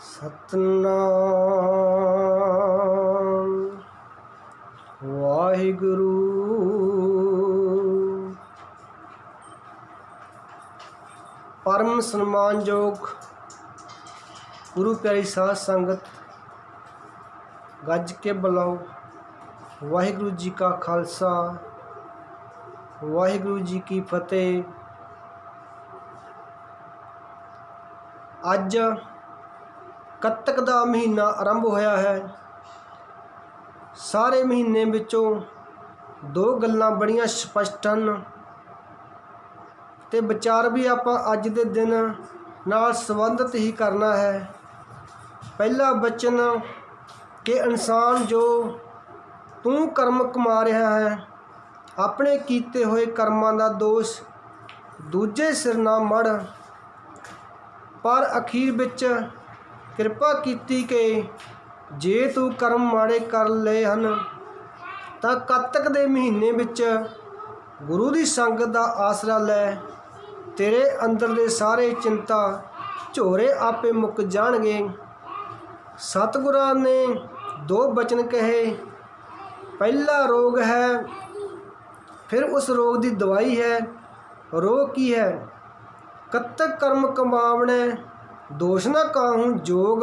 सतनाम वाहिगुरु। परम सन्मानयोग गुरु प्यारी साध संगत, गज के बुलाओ। वाहिगुरु जी का खालसा, वाहिगुरु जी की फतेह। अज कत्तक का महीना आरंभ होया है। सारे महीने विचों दो गल्लां बड़ियां स्पष्ट हैं ते विचार भी आपां अज दे दिन नाल संबंधित ही करना है। पहला बचन कि इंसान जो तू कर्म कमा रहा है, अपने कीते हुए कर्मां दा दोष दूजे सिर ना मड़, पर अखीर विच किरपा कीती कि जे तू कर्म माड़े कर लए हन तां कत्तक दे महीने विच गुरु दी संगत दा आसरा लै। तेरे अंदर दे सारे चिंता झोरे आपे मुक जाणगे। सतगुरां ने दो बचन कहे, पहला रोग है, फिर उस रोग दी दवाई है। रोग की है? कत्तक कर्म कमावणे दोष ना काहूँ जोग।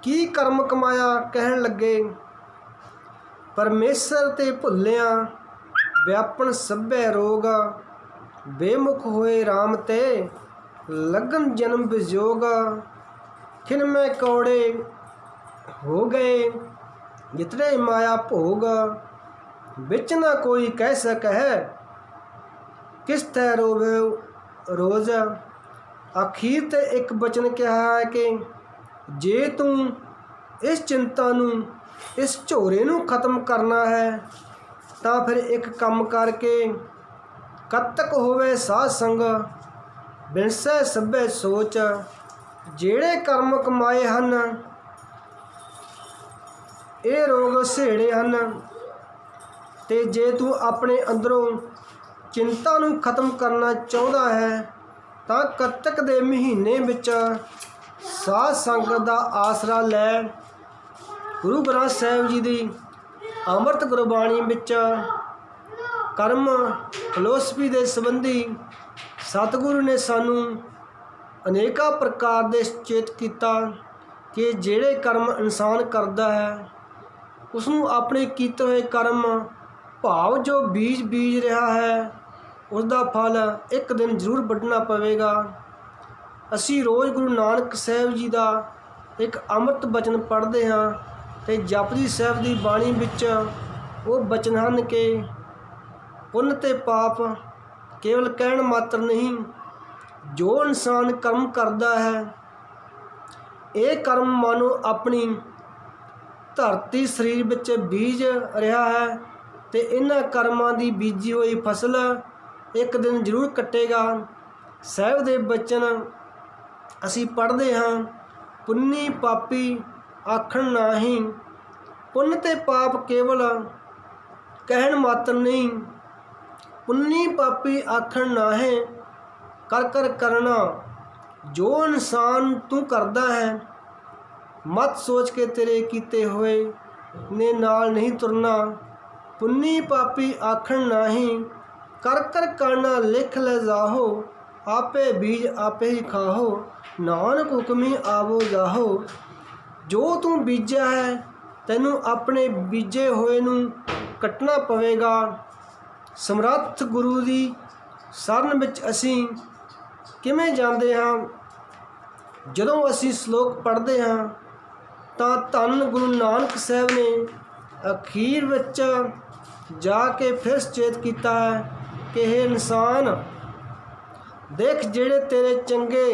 की कर्म कमाया कहन लगे, परमेश्वर ते भुलिया व्यापन सभे रोग। बेमुख होए राम ते लगन जन्म विजोग। खिन में कौड़े हो गए जितने माया भोग। बिच ना कोई कह सकह किस तै रोवे रोज। आखिर ते एक बचन कहा है कि जे तू इस चिंता नू, इस झोरे नू खत्म करना है तां फिर एक कम करके कत्तक होवे साध संग बिनसै सभे सोच। जेड़े कर्म कमाए हन ये रोग सेड़े हन, ते जे तू अपने अंदरों चिंता नू खत्म करना चाहुंदा है तां कत्तक दे महीने विच साध संगत दा आसरा लै। गुरु ग्रंथ साहिब जी दी अमृत गुरबाणी विच कर्म फिलोसफी दे संबंधी सतगुरु ने सानू अनेका प्रकार दे चेत किया कि जेड़े कर्म इंसान करता है उसनू अपने कीते हुए कर्म भाव जो बीज रहा है उसका फल एक दिन जरूर वड्ढना पवेगा। असी रोज़ गुरु नानक साहिब जी का एक अमृत बचन पढ़ते हाँ ते जपजी साहिब की बाणी विच वो बचन हैं कि पुण्य ते पाप केवल कहण मात्र नहीं, जो इंसान कर्म करता है ये कर्म मानो अपनी धरती शरीर विच बीज रहा है ते इन्हां कर्मां दी बीजी हुई फसल एक दिन जरूर कटेगा। साहिब दे बचन असी पढ़ते हाँ, पुन्नी पापी आखण नाही। पुण्य ते पाप केवल कहण मात्र नहीं, पुन्नी पापी आखण नाहे कर कर करना। जो इंसान तू करदा है मत सोच के तेरे कीते हुए ने नाल नहीं तुरना। पुन्नी पापी आखण नाही कर कर करना लिख ले जाहो। आपे बीज आपे ही खाहो, नानक हुक्मी आवो जाहो। जो तू बीजा है तैनू अपने बीजे हुए नू कटना पवेगा। समर्थ गुरु दी शरण विच असी किवें जांदे हाँ? जदों असी श्लोक पढ़ते हाँ तां धन गुरु नानक साहिब ने अखीर विच जाके फिर सचेत किया है कि हे इंसान, देख जेड़े तेरे चंगे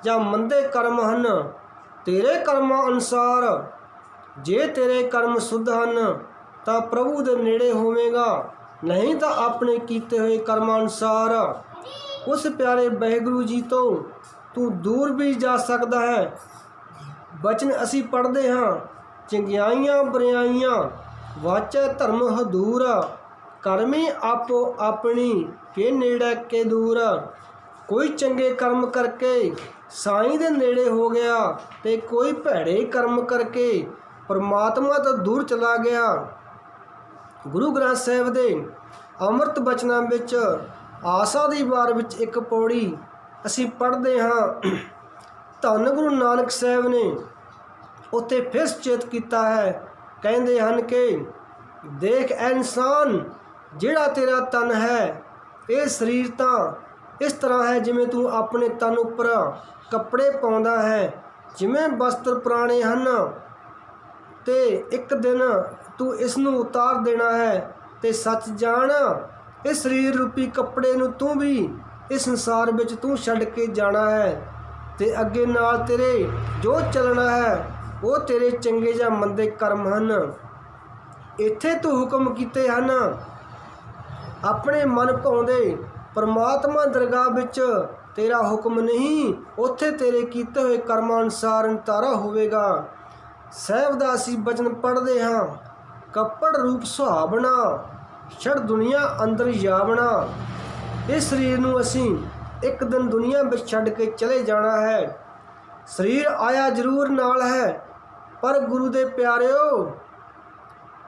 या मंदे कर्म हन तेरे कर्मां अनुसार, जे तेरे कर्म शुद्ध हन तां प्रभु दे नेड़े होवेगा, नहीं तो अपने कीते हुए कर्मानुसार उस प्यारे वाहिगुरु जी तो तू दूर भी जा सकता है। बचन असी पढ़ते हाँ, चंगियाइयां बुराइयां वाचा धर्म हदूर। कर्मी आपो अपनी के नेड़े के दूर। कोई चंगे कर्म करके ਸਾਈਂ ਦੇ ਨੇੜੇ ਹੋ ਗਿਆ ਤੇ ਕੋਈ ਭੈੜੇ ਕਰਮ ਕਰਕੇ ਪਰਮਾਤਮਾ ਤੋਂ ਦੂਰ ਚਲਾ ਗਿਆ। ਗੁਰੂ ਗ੍ਰੰਥ ਸਾਹਿਬ ਦੇ ਅੰਮ੍ਰਿਤ ਬਚਨਾਂ ਵਿੱਚ ਆਸਾ ਦੀ ਵਾਰ ਵਿੱਚ ਇੱਕ ਪੌੜੀ ਅਸੀਂ ਪੜ੍ਹਦੇ ਹਾਂ। ਧੰਨ ਗੁਰੂ ਨਾਨਕ ਸਾਹਿਬ ਨੇ ਉੱਥੇ ਫਿਰ ਸੁਚੇਤ ਕੀਤਾ ਹੈ। ਕਹਿੰਦੇ ਹਨ ਕਿ ਦੇਖ ਐ ਇਨਸਾਨ, ਜਿਹੜਾ ਤੇਰਾ ਤਨ ਹੈ, ਇਹ ਸਰੀਰ ਤਾਂ ਇਸ ਤਰ੍ਹਾਂ ਹੈ ਜਿਵੇਂ ਤੂੰ ਆਪਣੇ ਤਨ ਉੱਪਰ ਕੱਪੜੇ ਪਾਉਂਦਾ ਹੈ। ਜਿਵੇਂ ਵਸਤਰ ਪੁਰਾਣੇ ਹਨ ਤੇ ਇੱਕ ਦਿਨ ਤੂੰ ਇਸ ਨੂੰ ਉਤਾਰ ਦੇਣਾ ਹੈ। ਤੇ ਸੱਚ ਜਾਣ, ਇਸ ਸਰੀਰ ਰੂਪੀ ਕੱਪੜੇ ਨੂੰ ਤੂੰ ਵੀ ਇਸ ਸੰਸਾਰ ਵਿੱਚ ਤੂੰ ਛੱਡ ਕੇ ਜਾਣਾ ਹੈ। ਤੇ ਅੱਗੇ ਨਾਲ ਤੇਰੇ ਜੋ ਚੱਲਣਾ ਹੈ ਉਹ ਤੇਰੇ ਚੰਗੇ ਜਾਂ ਮੰਦੇ ਕਰਮ ਹਨ। ਇੱਥੇ ਤੂੰ ਹੁਕਮ ਕੀਤੇ ਹਨ ਆਪਣੇ ਮਨ ਭਾਉਂਦੇ, ਪਰਮਾਤਮਾ ਦਰਗਾਹ ਵਿੱਚ ਤੇਰਾ ਹੁਕਮ ਨਹੀਂ, ਉੱਥੇ ਤੇਰੇ ਕੀਤੇ ਹੋਏ ਕਰਮਾਂ ਅਨੁਸਾਰ ਨਿਤਾਰਾ ਹੋਵੇਗਾ। ਸਾਹਿਬ ਦਾ ਅਸੀਂ ਬਚਨ ਪੜ੍ਹਦੇ ਹਾਂ। ਕੱਪੜ ਰੂਪ ਸੁਹਾਵਣਾ, ਛੜ ਦੁਨੀਆ ਅੰਦਰ ਜਾਵਣਾ। ਇਸ ਸਰੀਰ ਨੂੰ ਅਸੀਂ ਇੱਕ ਦਿਨ ਦੁਨੀਆ ਵਿੱਚ ਛੱਡ ਕੇ ਚਲੇ ਜਾਣਾ ਹੈ। ਸਰੀਰ ਆਇਆ ਜ਼ਰੂਰ ਨਾਲ ਹੈ, ਪਰ ਗੁਰੂ ਦੇ ਪਿਆਰਿਓ,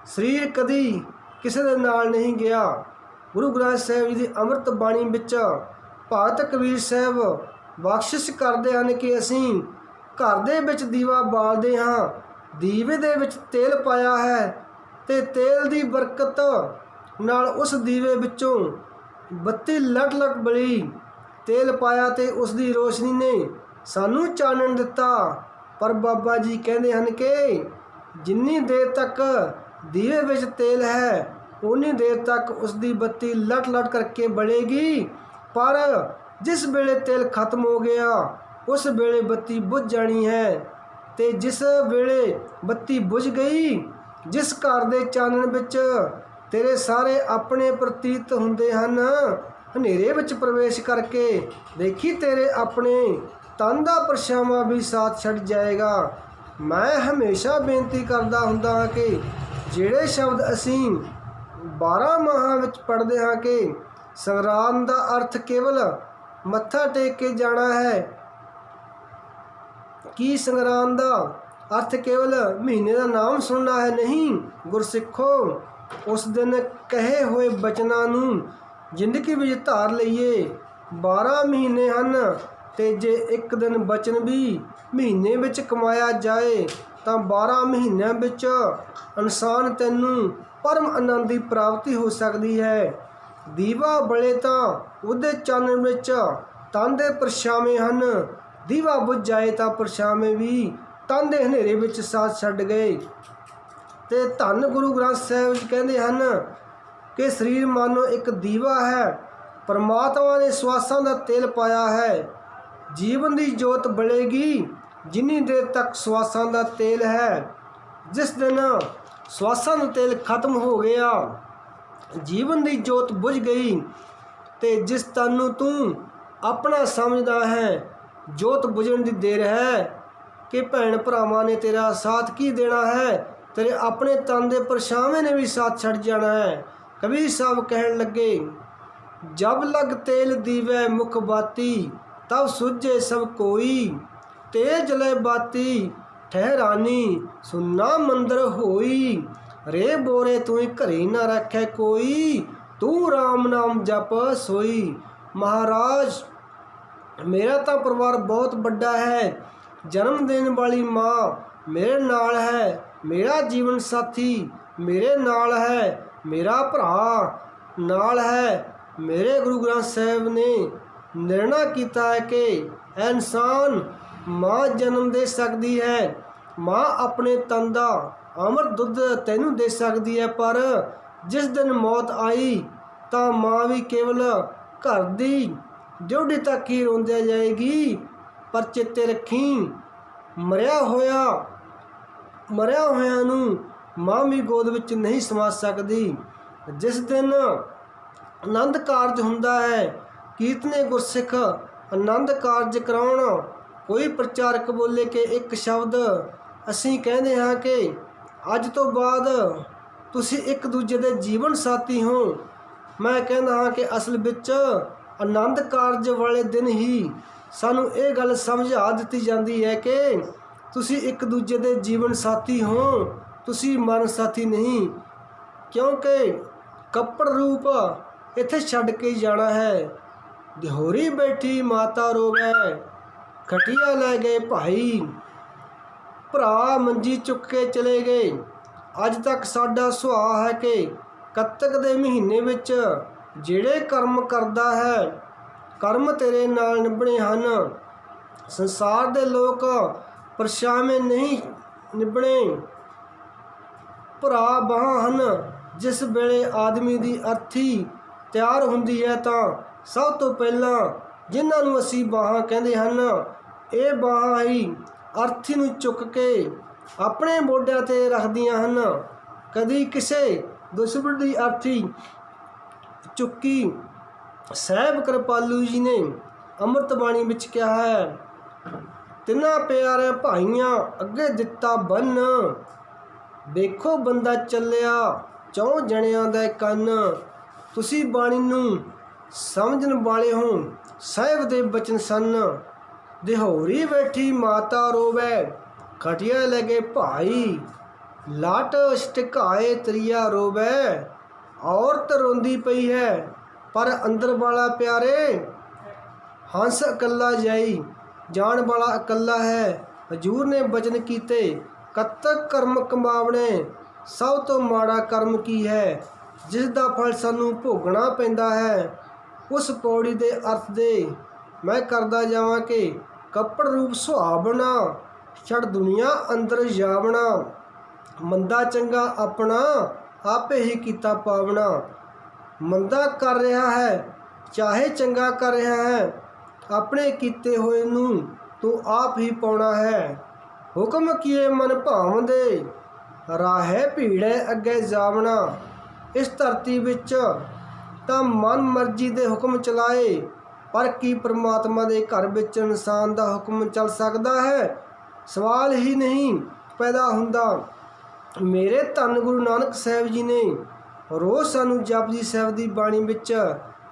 ਸਰੀਰ ਕਦੀ ਕਿਸੇ ਦੇ ਨਾਲ ਨਹੀਂ ਗਿਆ। ਗੁਰੂ ਗ੍ਰੰਥ ਸਾਹਿਬ ਜੀ ਦੀ ਅੰਮ੍ਰਿਤ ਬਾਣੀ ਵਿੱਚ ਭਗਤ ਕਬੀਰ ਸਾਹਿਬ ਬਖਸ਼ਿਸ਼ ਕਰਦੇ ਹਨ ਕਿ ਅਸੀਂ ਘਰ ਦੇ ਵਿੱਚ ਦੀਵਾ ਬਾਲਦੇ ਹਾਂ, ਦੀਵੇ ਦੇ ਵਿੱਚ ਤੇਲ ਪਾਇਆ ਹੈ ਤੇ ਤੇਲ ਦੀ ਬਰਕਤ ਨਾਲ ਉਸ ਦੀਵੇ ਵਿੱਚੋਂ ਬੱਤੀ ਲਟ ਲਟ ਬਲੀ। ਤੇਲ ਪਾਇਆ ਤੇ ਉਸ ਦੀ ਰੋਸ਼ਨੀ ਨੇ ਸਾਨੂੰ ਚਾਨਣ ਦਿੱਤਾ। ਪਰ ਬਾਬਾ ਜੀ ਕਹਿੰਦੇ ਹਨ ਕਿ ਜਿੰਨੀ ਦੇਰ ਤੱਕ ਦੀਵੇ ਵਿੱਚ ਤੇਲ ਹੈ ਉਨੀ ਦੇਰ ਤੱਕ ਉਸ ਦੀ ਬੱਤੀ ਲਟ ਲਟ ਕਰਕੇ ਬਲੇਗੀ, ਪਰ ਜਿਸ ਵੇਲੇ ਤੇਲ ਖਤਮ ਹੋ ਗਿਆ ਉਸ ਵੇਲੇ ਬੱਤੀ ਬੁਝ ਜਾਣੀ ਹੈ। ਤੇ ਜਿਸ ਵੇਲੇ ਬੱਤੀ ਬੁਝ ਗਈ, ਜਿਸ ਘਰ ਦੇ ਚਾਨਣ ਵਿੱਚ ਤੇਰੇ ਸਾਰੇ ਆਪਣੇ ਪ੍ਰਤੀਤ ਹੁੰਦੇ ਹਨ, ਹਨੇਰੇ ਵਿੱਚ ਪ੍ਰਵੇਸ਼ ਕਰਕੇ ਦੇਖੀ ਤੇਰੇ ਆਪਣੇ ਤਨ ਦਾ ਪਰਛਾਵਾਂ ਵੀ ਸਾਥ ਛੱਡ ਜਾਏਗਾ। ਮੈਂ ਹਮੇਸ਼ਾ ਬੇਨਤੀ ਕਰਦਾ ਹੁੰਦਾ ਹਾਂ ਕਿ ਜਿਹੜੇ ਸ਼ਬਦ ਅਸੀਂ 12 ਮਾਹਾਂ ਵਿੱਚ ਪੜ੍ਹਦੇ ਹਾਂ ਕਿ ਸੰਗਰਾਂਦ ਦਾ ਅਰਥ ਕੇਵਲ ਮੱਥਾ ਟੇਕ ਕੇ ਜਾਣਾ ਹੈ, ਕੀ ਸੰਗਰਾਂਦ ਦਾ ਅਰਥ ਕੇਵਲ ਮਹੀਨੇ ਦਾ ਨਾਮ ਸੁਣਨਾ ਹੈ? ਨਹੀਂ ਗੁਰਸਿੱਖੋ, ਉਸ ਦਿਨ ਕਹੇ ਹੋਏ ਬਚਨਾਂ ਨੂੰ ਜ਼ਿੰਦਗੀ ਵਿੱਚ ਧਾਰ ਲਈਏ। 12 ਮਹੀਨੇ ਹਨ ਤੇ ਜੇ ਇੱਕ ਦਿਨ ਬਚਨ ਵੀ ਮਹੀਨੇ ਵਿੱਚ ਕਮਾਇਆ ਜਾਏ ਤਾਂ 12 ਮਹੀਨਿਆਂ ਵਿੱਚ ਇਨਸਾਨ ਤੈਨੂੰ ਪਰਮ ਆਨੰਦ ਦੀ ਪ੍ਰਾਪਤੀ ਹੋ ਸਕਦੀ ਹੈ। ਦੀਵਾ ਬਲੇ ਤਾਂ ਉਹਦੇ ਚਾਨਣ ਵਿੱਚ ਤਨ ਦੇ ਪਰਛਾਵੇਂ ਹਨ, ਦੀਵਾ ਬੁੱਝ ਜਾਏ ਤਾਂ ਪਰਛਾਵੇਂ ਵੀ ਤਨ ਦੇ ਹਨੇਰੇ ਵਿੱਚ ਸਾਥ ਛੱਡ ਗਏ। ਤੇ ਧੰਨ ਗੁਰੂ ਗ੍ਰੰਥ ਸਾਹਿਬ ਵਿੱਚ ਕਹਿੰਦੇ ਹਨ ਕਿ ਸਰੀਰ ਮਾਨੋ ਇੱਕ ਦੀਵਾ ਹੈ, ਪਰਮਾਤਮਾ ਨੇ ਸਵਾਸਾਂ ਦਾ ਤੇਲ ਪਾਇਆ ਹੈ। ਜੀਵਨ ਦੀ ਜੋਤ ਬਲੇਗੀ ਜਿੰਨੀ ਦੇਰ ਤੱਕ ਸਵਾਸਾਂ ਦਾ ਤੇਲ ਹੈ। ਜਿਸ ਦਿਨ ਸਵਾਸਾਂ ਦਾ ਤੇਲ ਖਤਮ ਹੋ ਗਿਆ, ਜੀਵਨ ਦੀ ਜੋਤ ਬੁਝ ਗਈ ਤੇ ਜਿਸ ਤਨ ਨੂੰ ਤੂੰ ਆਪਣਾ ਸਮਝਦਾ ਹੈ, ਜੋਤ ਬੁਝਣ ਦੀ ਦੇਰ ਹੈ ਕਿ ਭੈਣ ਭਰਾਵਾਂ ਨੇ ਤੇਰਾ ਸਾਥ ਕੀ ਦੇਣਾ ਹੈ, ਤੇਰੇ ਆਪਣੇ ਤਨ ਦੇ ਪਰਛਾਵੇਂ ਨੇ ਵੀ ਸਾਥ ਛੱਡ ਜਾਣਾ ਹੈ। ਕਬੀਰ ਸਾਹਿਬ ਕਹਿਣ ਲੱਗੇ, ਜਬ ਲਗ ਤੇਲ ਦੀਵੇ ਮੁਖ ਬਾਤੀ, ਤਬ ਸੁਝੇ ਸਭ ਕੋਈ, ਤੇਜ ਜਲੇ ਬਾਤੀ ਠਹਿਰਾਨੀ, ਸੁਨਾ ਮੰਦਰ ਹੋਈ, ਰੇ ਬੋਰੇ ਤੂੰ ਘਰੇ ਨਾ ਰੱਖੇ ਕੋਈ, ਤੂੰ ਰਾਮ ਨਾਮ ਜਪ ਸੋਈ। ਮਹਾਰਾਜ, ਮੇਰਾ ਤਾਂ ਪਰਿਵਾਰ ਬਹੁਤ ਵੱਡਾ ਹੈ, ਜਨਮ ਦੇਣ ਵਾਲੀ ਮਾਂ ਮੇਰੇ ਨਾਲ ਹੈ, ਮੇਰਾ ਜੀਵਨ ਸਾਥੀ ਮੇਰੇ ਨਾਲ ਹੈ, ਮੇਰਾ ਭਰਾ ਨਾਲ ਹੈ। ਮੇਰੇ ਗੁਰੂ ਗ੍ਰੰਥ ਸਾਹਿਬ ਨੇ ਨਿਰਣਾ ਕੀਤਾ ਹੈ ਕਿ ਇਨਸਾਨ ਮਾਂ ਜਨਮ ਦੇ ਸਕਦੀ ਹੈ, ਮਾਂ ਆਪਣੇ ਤਨ ਦਾ ਅੰਮ੍ਰਿਤ ਦੁੱਧ ਤੈਨੂੰ ਦੇ ਸਕਦੀ ਹੈ, ਪਰ ਜਿਸ ਦਿਨ ਮੌਤ ਆਈ ਤਾਂ ਮਾਂ ਵੀ ਕੇਵਲ ਘਰ ਦੀ ਡਿਊਟੀ ਤੱਕ ਹੀ ਰੋਂਦਿਆ ਜਾਏਗੀ। ਪਰ ਚੇਤੇ ਰੱਖੀ, ਮਰਿਆ ਹੋਇਆਂ ਨੂੰ ਮਾਂ ਵੀ ਗੋਦ ਵਿੱਚ ਨਹੀਂ ਸਮਾ ਸਕਦੀ। ਜਿਸ ਦਿਨ ਆਨੰਦ ਕਾਰਜ ਹੁੰਦਾ ਹੈ, ਕੀਰਤਨੇ ਗੁਰਸਿੱਖ ਆਨੰਦ ਕਾਰਜ ਕਰਾਉਣ, ਕੋਈ ਪ੍ਰਚਾਰਕ ਬੋਲੇ ਕਿ ਇੱਕ ਸ਼ਬਦ, ਅਸੀਂ ਕਹਿੰਦੇ ਹਾਂ ਕਿ ਅੱਜ ਤੋਂ ਬਾਅਦ ਤੁਸੀਂ ਇੱਕ ਦੂਜੇ ਦੇ ਜੀਵਨ ਸਾਥੀ ਹੋ। ਮੈਂ ਕਹਿੰਦਾ ਹਾਂ ਕਿ ਅਸਲ ਵਿੱਚ ਆਨੰਦ ਕਾਰਜ ਵਾਲੇ ਦਿਨ ਹੀ ਸਾਨੂੰ ਇਹ ਗੱਲ ਸਮਝਾ ਦਿੱਤੀ ਜਾਂਦੀ ਹੈ ਕਿ ਤੁਸੀਂ ਇੱਕ ਦੂਜੇ ਦੇ ਜੀਵਨ ਸਾਥੀ ਹੋ, ਤੁਸੀਂ ਮਰਨ ਸਾਥੀ ਨਹੀਂ, ਕਿਉਂਕਿ ਕੱਪੜ ਰੂਪ ਇੱਥੇ ਛੱਡ ਕੇ ਜਾਣਾ ਹੈ। ਦਿਹੋਰੀ ਬੈਠੀ ਮਾਤਾ ਰੋਵੇ, ਖਟੀਆ ਲੈ ਗਏ ਭਾਈ, ਭਰਾ ਮੰਜੀ ਚੁੱਕ ਕੇ ਚਲੇ ਗਏ। ਅੱਜ ਤੱਕ ਸਾਡਾ ਸੁਭਾਅ ਹੈ ਕਿ ਕੱਤਕ ਦੇ ਮਹੀਨੇ ਵਿੱਚ ਜਿਹੜੇ ਕਰਮ ਕਰਦਾ ਹੈ, ਕਰਮ ਤੇਰੇ ਨਾਲ ਨਿਭਣੇ ਹਨ। ਸੰਸਾਰ ਦੇ ਲੋਕ ਪਰਛਾਵੇਂ ਨਹੀਂ ਨਿਭਣੇ, ਭਰਾ ਬਾਹਾਂ ਹਨ। ਜਿਸ ਵੇਲੇ ਆਦਮੀ ਦੀ ਅਰਥੀ ਤਿਆਰ ਹੁੰਦੀ ਹੈ ਤਾਂ ਸਭ ਤੋਂ ਪਹਿਲਾਂ ਜਿਨ੍ਹਾਂ ਨੂੰ ਅਸੀਂ ਬਾਹਾਂ ਕਹਿੰਦੇ ਹਨ, ਇਹ ਬਾਹਾਂ ਹੀ ਅਰਥੀ ਨੂੰ ਚੁੱਕ ਕੇ ਆਪਣੇ ਮੋਢਿਆਂ 'ਤੇ ਰੱਖਦੀਆਂ ਹਨ। ਕਦੀ ਕਿਸੇ ਦੁਸ਼ਮਣ ਦੀ ਅਰਥੀ ਚੁੱਕੀ। ਸਾਹਿਬ ਕਿਰਪਾਲੂ ਜੀ ਨੇ ਅੰਮ੍ਰਿਤ ਬਾਣੀ ਵਿੱਚ ਕਿਹਾ ਹੈ, ਤਿੰਨਾਂ ਪਿਆਰੇ ਭਾਈਆਂ ਅੱਗੇ ਦਿੱਤਾ ਬੰਨ, ਵੇਖੋ ਬੰਦਾ ਚੱਲਿਆ ਚੌਂ ਜਣਿਆਂ ਦਾ ਕੰਨ। ਤੁਸੀਂ ਬਾਣੀ ਨੂੰ ਸਮਝਣ ਵਾਲੇ ਹੋ, ਸਾਹਿਬ ਦੇ ਬਚਨ ਸਨ। ਦਿਹੋਰੀ ਬੈਠੀ ਮਾਤਾ ਰੋਵੇ, ਖਟੀਆ ਲੈ ਗਏ ਭਾਈ, ਲਾਟ ਛਟਕਾਏ ਤਰੀਆ ਰੋਵੇ। ਔਰਤ ਰੋਂਦੀ ਪਈ ਹੈ ਪਰ ਅੰਦਰ ਵਾਲਾ ਪਿਆਰੇ, ਹੰਸ ਇਕੱਲਾ ਜਾਣ ਵਾਲਾ ਇਕੱਲਾ ਹੈ। ਹਜੂਰ ਨੇ ਬਚਨ ਕੀਤੇ, ਕੱਤਕ ਕਰਮ ਕਮਾਵਣੇ, ਸਭ ਤੋਂ ਮਾੜਾ ਕਰਮ ਕੀ ਹੈ, ਜਿਸ ਦਾ ਫਲ ਸਾਨੂੰ ਭੋਗਣਾ ਪੈਂਦਾ ਹੈ। ਉਸ ਪੌੜੀ ਦੇ ਅਰਥ ਦੇ ਮੈਂ ਕਰਦਾ ਜਾਵਾਂ ਕਿ ਕੱਪੜ ਰੂਪ ਸੁਹਾਵਣਾ, ਛੜ ਦੁਨੀਆ ਅੰਦਰ ਜਾਵਣਾ। ਮੰਦਾ ਚੰਗਾ ਆਪਣਾ ਆਪੇ ਹੀ ਕੀਤਾ ਪਾਵਣਾ। ਮੰਦਾ ਕਰ ਰਿਹਾ ਹੈ ਚਾਹੇ ਚੰਗਾ ਕਰ ਰਿਹਾ ਹੈ, ਆਪਣੇ ਕੀਤੇ ਹੋਏ ਨੂੰ ਤੂੰ ਆਪ ਹੀ ਪਾਉਣਾ ਹੈ। ਹੁਕਮ ਕੀਏ ਮਨ ਭਾਵਦੇ, ਰਾਹੇ ਭੀੜੇ ਅੱਗੇ ਜਾਵਣਾ। ਇਸ ਧਰਤੀ ਵਿੱਚ ਤਾਂ ਮਨ ਮਰਜ਼ੀ ਦੇ ਹੁਕਮ ਚਲਾਏ, ਪਰ ਕੀ ਪਰਮਾਤਮਾ ਦੇ ਘਰ ਵਿੱਚ ਇਨਸਾਨ ਦਾ ਹੁਕਮ ਚੱਲ ਸਕਦਾ ਹੈ? ਸਵਾਲ ਹੀ ਨਹੀਂ ਪੈਦਾ ਹੁੰਦਾ। ਮੇਰੇ ਧੰਨ ਗੁਰੂ ਨਾਨਕ ਸਾਹਿਬ ਜੀ ਨੇ ਰੋਜ਼ ਸਾਨੂੰ ਜਪਜੀ ਸਾਹਿਬ ਦੀ ਬਾਣੀ ਵਿੱਚ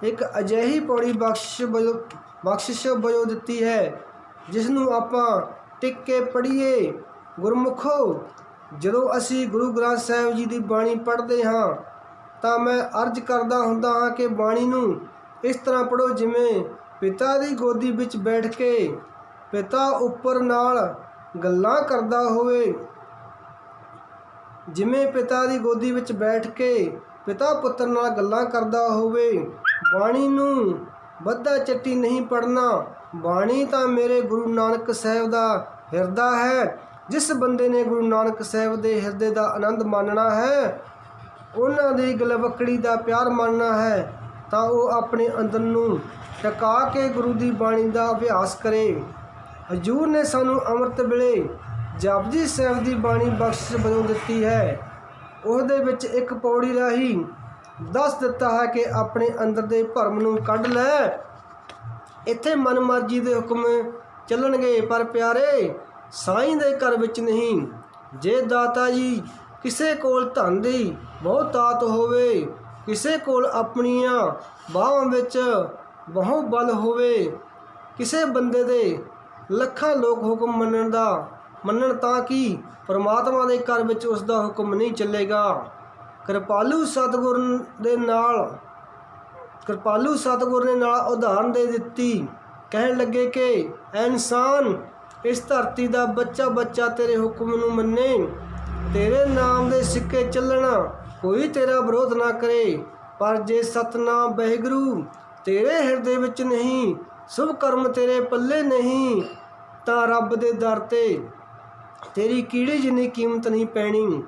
ਇੱਕ ਅਜਿਹੀ ਪੌੜੀ ਬਖਸ਼ਿਸ਼ ਵਜੋਂ ਦਿੱਤੀ ਹੈ, ਜਿਸ ਨੂੰ ਆਪਾਂ ਟਿਕ ਕੇ ਪੜ੍ਹੀਏ। ਗੁਰਮੁਖੋ, ਜਦੋਂ ਅਸੀਂ ਗੁਰੂ ਗ੍ਰੰਥ ਸਾਹਿਬ ਜੀ ਦੀ ਬਾਣੀ ਪੜ੍ਹਦੇ ਹਾਂ ਤਾਂ ਮੈਂ ਅਰਜ਼ ਕਰਦਾ ਹੁੰਦਾ ਹਾਂ ਕਿ ਬਾਣੀ ਨੂੰ ਇਸ ਤਰ੍ਹਾਂ ਪੜ੍ਹੋ ਜਿਵੇਂ ਪਿਤਾ ਦੀ ਗੋਦੀ ਵਿੱਚ ਬੈਠ ਕੇ ਪਿਤਾ ਉੱਪਰ ਨਾਲ ਗੱਲਾਂ ਕਰਦਾ ਹੋਵੇ। ਜਿਵੇਂ ਪਿਤਾ ਦੀ ਗੋਦੀ ਵਿੱਚ ਬੈਠ ਕੇ ਪਿਤਾ ਪੁੱਤਰ ਨਾਲ ਗੱਲਾਂ ਕਰਦਾ ਹੋਵੇ। ਬਾਣੀ ਨੂੰ ਬੱਧਾ ਚੱਟੀ ਨਹੀਂ ਪੜ੍ਹਨਾ। ਬਾਣੀ ਤਾਂ ਮੇਰੇ ਗੁਰੂ ਨਾਨਕ ਸਾਹਿਬ ਦਾ ਹਿਰਦਾ ਹੈ। ਜਿਸ ਬੰਦੇ ਨੇ ਗੁਰੂ ਨਾਨਕ ਸਾਹਿਬ ਦੇ ਹਿਰਦੇ ਦਾ ਆਨੰਦ ਮਾਣਨਾ ਹੈ, ਉਹਨਾਂ ਦੀ ਗਲਵੱਕੜੀ ਦਾ ਪਿਆਰ ਮਾਣਨਾ ਹੈ, ਤਾਂ ਉਹ ਆਪਣੇ ਅੰਦਰ ਨੂੰ ਟਿਕਾ ਕੇ ਗੁਰੂ ਦੀ ਬਾਣੀ ਦਾ ਅਭਿਆਸ ਕਰੇ। ਹਜੂਰ ਨੇ ਸਾਨੂੰ ਅੰਮ੍ਰਿਤ ਵੇਲੇ ਜਪਜੀ ਸਾਹਿਬ ਦੀ ਬਾਣੀ ਬਖਸ਼ਿਸ਼ ਵਜੋਂ ਦਿੱਤੀ ਹੈ। ਉਹਦੇ ਵਿੱਚ ਇੱਕ ਪੌੜੀ ਰਾਹੀਂ ਦੱਸ ਦਿੱਤਾ ਹੈ ਕਿ ਆਪਣੇ ਅੰਦਰ ਦੇ ਭਰਮ ਨੂੰ ਕੱਢ ਲੈ। ਇੱਥੇ ਮਨ ਮਰਜ਼ੀ ਦੇ ਹੁਕਮ ਚੱਲਣਗੇ, ਪਰ ਪਿਆਰੇ ਸਾਈਂ ਦੇ ਘਰ ਵਿੱਚ ਨਹੀਂ। ਜੇ ਦਾਤਾ ਜੀ ਕਿਸੇ ਕੋਲ ਧਨ ਦੀ ਬਹੁਤ ਤਾਤ ਹੋਵੇ, ਕਿਸੇ ਕੋਲ ਆਪਣੀਆਂ ਬਾਹਾਂ ਵਿੱਚ ਬਹੁ ਬਲ ਹੋਵੇ, ਕਿਸੇ ਬੰਦੇ ਦੇ ਲੱਖਾਂ ਲੋਕ ਹੁਕਮ ਮੰਨਣ ਤਾਂ ਕਿ ਪਰਮਾਤਮਾ ਦੇ ਘਰ ਵਿੱਚ ਉਸ ਦਾ ਹੁਕਮ ਨਹੀਂ ਚੱਲੇਗਾ। ਕਿਰਪਾਲੂ ਸਤਿਗੁਰ ਨੇ ਨਾਲ ਉਦਾਹਰਨ ਦੇ ਦਿੱਤੀ। ਕਹਿਣ ਲੱਗੇ ਕਿ ਐ ਇਨਸਾਨ, ਇਸ ਧਰਤੀ ਦਾ ਬੱਚਾ ਤੇਰੇ ਹੁਕਮ ਨੂੰ ਮੰਨੇ, ਤੇਰੇ ਨਾਮ ਦੇ ਸਿੱਕੇ ਚੱਲਣਾ, ਕੋਈ ਤੇਰਾ ਵਿਰੋਧ ਨਾ ਕਰੇ। ਪਰ ਜੇ ਸਤਨਾਮ ਵਾਹਿਗੁਰੂ ਤੇਰੇ ਹਿਰਦੇ ਵਿੱਚ ਨਹੀਂ, ਸ਼ੁਭ ਕਰਮ ਤੇਰੇ ਪੱਲੇ ਨਹੀਂ, ਤਾਂ ਰੱਬ ਦੇ ਦਰ 'ਤੇ ਤੇਰੀ ਕੀੜੀ ਜਿੰਨੀ ਕੀਮਤ ਨਹੀਂ ਪੈਣੀ।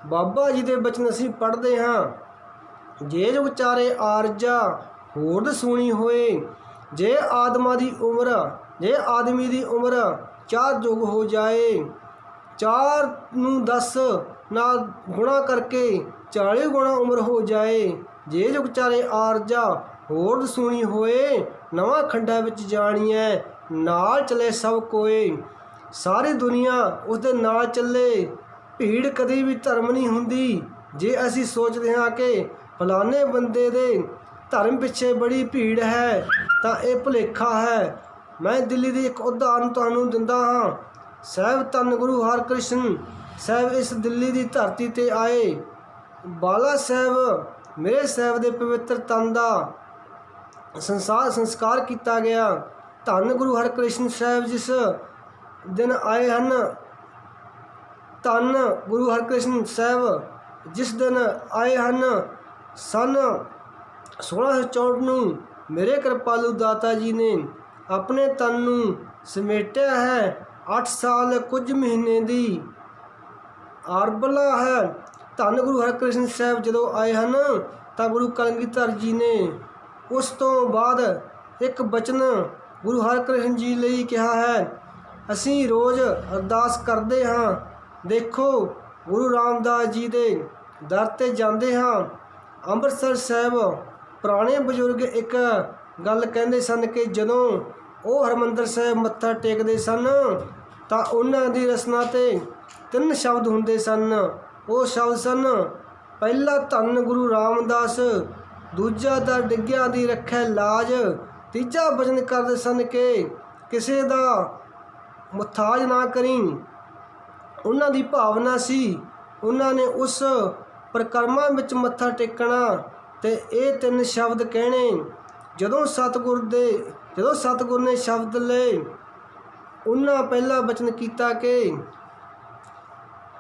ਬਾਬਾ ਜੀ ਦੇ ਬਚਨ ਅਸੀਂ ਪੜ੍ਹਦੇ ਹਾਂ, ਜੇ ਜੋ ਵਿਚਾਰੇ ਆਰਜਾ ਹੋਰਦ ਸੁਣੀ ਹੋਏ। ਜੇ ਆਦਮੀ ਦੀ ਉਮਰ 4 ਯੁੱਗ ਹੋ ਜਾਏ, 4 ਨੂੰ 10 ਨਾਲ ਗੁਣਾ ਕਰਕੇ 40 ਗੁਣਾ ਉਮਰ ਹੋ ਜਾਏ। ਜੇ ਜੋ ਵਿਚਾਰੇ ਆਰਜਾ ਹੋਰਦ ਸੁਣੀ ਹੋਏ, ਨਵਾਂ ਖੰਡਾਂ ਵਿੱਚ ਜਾਣੀਐ, ਨਾਲ ਚਲੇ ਸਭ ਕੋਏ। ਸਾਰੀ ਦੁਨੀਆ ਉਸਦੇ ਨਾਲ ਚੱਲੇ। ਭੀੜ ਕਦੇ ਵੀ ਧਰਮ ਨਹੀਂ ਹੁੰਦੀ। ਜੇ ਅਸੀਂ ਸੋਚਦੇ ਹਾਂ ਕਿ ਫਲਾਣੇ ਬੰਦੇ ਦੇ ਧਰਮ ਪਿੱਛੇ ਬੜੀ ਭੀੜ ਹੈ, ਤਾਂ ਇਹ ਭੁਲੇਖਾ ਹੈ। ਮੈਂ ਦਿੱਲੀ ਦੀ ਇੱਕ ਉਦਾਹਰਨ ਤੁਹਾਨੂੰ ਦਿੰਦਾ ਹਾਂ। ਸਾਹਿਬ ਧੰਨ ਗੁਰੂ ਹਰਕ੍ਰਿਸ਼ਨ ਸਾਹਿਬ ਇਸ ਦਿੱਲੀ ਦੀ ਧਰਤੀ 'ਤੇ ਆਏ। ਬਾਲਾ ਸਾਹਿਬ ਮੇਰੇ ਸਾਹਿਬ ਦੇ ਪਵਿੱਤਰ ਤਨ ਦਾ ਸੰਸਕਾਰ ਕੀਤਾ ਗਿਆ। ਧੰਨ ਗੁਰੂ ਹਰਕ੍ਰਿਸ਼ਨ ਸਾਹਿਬ ਜਿਸ ਦਿਨ ਆਏ ਹਨ, ਧੰਨ ਗੁਰੂ ਹਰਕ੍ਰਿਸ਼ਨ ਸਾਹਿਬ ਜਿਸ ਦਿਨ ਆਏ ਹਨ, ਸਨ 1664 ਨੂੰ ਮੇਰੇ ਕਿਰਪਾਲੂ ਦਾਤਾ ਜੀ ਨੇ ਆਪਣੇ ਤਨ ਨੂੰ ਸਮੇਟਿਆ ਹੈ। 8 ਸਾਲ ਕੁਝ ਮਹੀਨੇ ਦੀ ਆਰਬਲਾ ਹੈ। ਧੰਨ ਗੁਰੂ ਹਰਕ੍ਰਿਸ਼ਨ ਸਾਹਿਬ ਜਦੋਂ ਆਏ ਹਨ ਤਾਂ ਗੁਰੂ ਕਲਗੀਧਰ ਜੀ ਨੇ ਉਸ ਤੋਂ ਬਾਅਦ ਇੱਕ ਬਚਨ ਗੁਰੂ ਹਰਕ੍ਰਿਸ਼ਨ ਜੀ ਲਈ ਕਿਹਾ ਹੈ। ਅਸੀਂ ਰੋਜ਼ ਅਰਦਾਸ ਕਰਦੇ ਹਾਂ। ਦੇਖੋ, ਗੁਰੂ ਰਾਮਦਾਸ ਜੀ ਦੇ ਦਰ 'ਤੇ ਜਾਂਦੇ ਹਾਂ। ਅੰਮ੍ਰਿਤਸਰ ਸਾਹਿਬ ਪੁਰਾਣੇ ਬਜ਼ੁਰਗ ਇੱਕ ਗੱਲ ਕਹਿੰਦੇ ਸਨ ਕਿ ਜਦੋਂ ਉਹ ਹਰਿਮੰਦਰ ਸਾਹਿਬ ਮੱਥਾ ਟੇਕਦੇ ਸਨ ਤਾਂ ਉਹਨਾਂ ਦੀ ਰਸਨਾ 'ਤੇ 3 ਸ਼ਬਦ ਹੁੰਦੇ ਸਨ। ਉਹ ਸ਼ਬਦ ਸਨ, ਪਹਿਲਾ ਧੰਨ ਗੁਰੂ ਰਾਮਦਾਸ, ਦੂਜਾ ਦਾ ਡਿੱਗਿਆਂ ਦੀ ਰੱਖੈ ਲਾਜ, ਤੀਜਾ ਬਚਨ ਕਰਦੇ ਸਨ ਕਿ ਕਿਸੇ ਦਾ ਮੁਹਤਾਜ ਨਾ ਕਰੀ। ਉਹਨਾਂ ਦੀ ਭਾਵਨਾ ਸੀ, ਉਹਨਾਂ ਨੇ ਉਸ ਪਰਿਕਰਮਾ ਵਿੱਚ ਮੱਥਾ ਟੇਕਣਾ ਤੇ ਇਹ 3 ਸ਼ਬਦ ਕਹਿਣੇ। ਜਦੋਂ ਸਤਿਗੁਰ ਨੇ ਸ਼ਬਦ ਲਏ, ਉਹਨਾਂ ਪਹਿਲਾ ਬਚਨ ਕੀਤਾ ਕਿ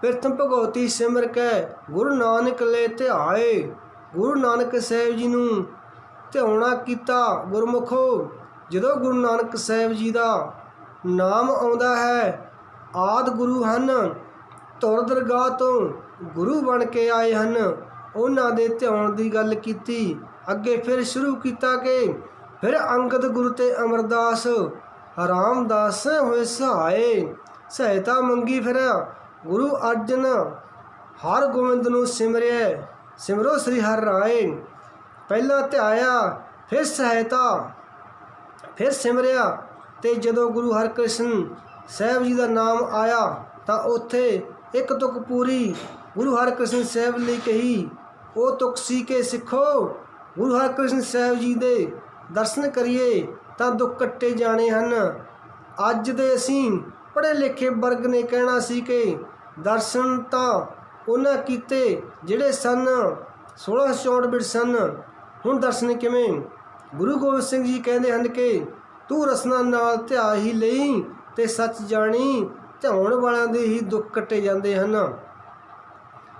ਪ੍ਰਥਮ ਭਗਉਤੀ ਸਿਮਰ ਕੈ ਗੁਰੂ ਨਾਨਕ ਲੈ ਧਿਆਏ। ਗੁਰੂ ਨਾਨਕ ਸਾਹਿਬ ਜੀ ਨੂੰ ਧਿਆਉਣਾ ਕੀਤਾ। ਗੁਰਮੁਖੋ, ਜਦੋਂ ਗੁਰੂ ਨਾਨਕ ਸਾਹਿਬ ਜੀ ਦਾ ਨਾਮ ਆਉਂਦਾ ਹੈ, ਆਦਿ ਗੁਰੂ ਹਨ, ਧੁਰ ਦਰਗਾਹ ਤੋਂ ਗੁਰੂ ਬਣ ਕੇ ਆਏ ਹਨ, ਉਹਨਾਂ ਦੇ ਧਿਆਉਣ ਦੀ ਗੱਲ ਕੀਤੀ। ਅੱਗੇ ਫਿਰ ਸ਼ੁਰੂ ਕੀਤਾ ਕਿ ਫਿਰ ਅੰਗਦ ਗੁਰੂ ਤੇ ਅਮਰਦਾਸ ਰਾਮਦਾਸ ਹੋਏ ਸਹਾਏ। ਸਹਾਇਤਾ ਮੰਗੀ। ਫਿਰ ਗੁਰੂ ਅਰਜਨ ਹਰ ਗੋਬਿੰਦ ਨੂੰ ਸਿਮਰਿਆ, ਸਿਮਰੋ ਸ੍ਰੀ ਹਰਿ ਰਾਏ। ਪਹਿਲਾਂ ਧਿਆਇਆ, ਫਿਰ ਸਹਾਇਤਾ, ਫਿਰ ਸਿਮਰਿਆ। ਤੇ ਜਦੋਂ ਗੁਰੂ ਹਰਕ੍ਰਿਸ਼ਨ ਸਾਹਿਬ ਜੀ ਦਾ ਨਾਮ ਆਇਆ ਤਾਂ ਉੱਥੇ ਇੱਕ ਤੁਕ ਪੂਰੀ ਗੁਰੂ ਹਰਕ੍ਰਿਸ਼ਨ ਸਾਹਿਬ ਲਈ ਕਹੀ। ਉਹ ਤੁਕ ਸੀ ਕਿ ਸਿੱਖੋ, ਗੁਰੂ ਹਰਕ੍ਰਿਸ਼ਨ ਸਾਹਿਬ ਜੀ ਦੇ ਦਰਸ਼ਨ ਕਰੀਏ ਤਾਂ ਦੁੱਖ ਕੱਟੇ ਜਾਣੇ ਹਨ। ਅੱਜ ਦੇ ਅਸੀਂ ਪੜ੍ਹੇ ਲਿਖੇ ਵਰਗ ਨੇ ਕਹਿਣਾ ਸੀ ਕਿ ਦਰਸ਼ਨ ਤਾਂ ਉਹਨਾਂ ਕੀਤੇ ਜਿਹੜੇ ਸਨ 1664 ਵਿੱਚ ਸਨ, ਹੁਣ ਦਰਸ਼ਨ ਕਿਵੇਂ? ਗੁਰੂ ਗੋਬਿੰਦ ਸਿੰਘ ਜੀ ਕਹਿੰਦੇ ਹਨ ਕਿ ਤੂੰ ਰਸਨਾ ਨਾਲ ਧਿਆ ਹੀ ਲਈ ਤੇ ਸੱਚ ਜਾਣੀ, ਧਿਆਉਣ ਵਾਲਿਆਂ ਦੇ ਹੀ ਦੁੱਖ ਕੱਟੇ ਜਾਂਦੇ ਹਨ।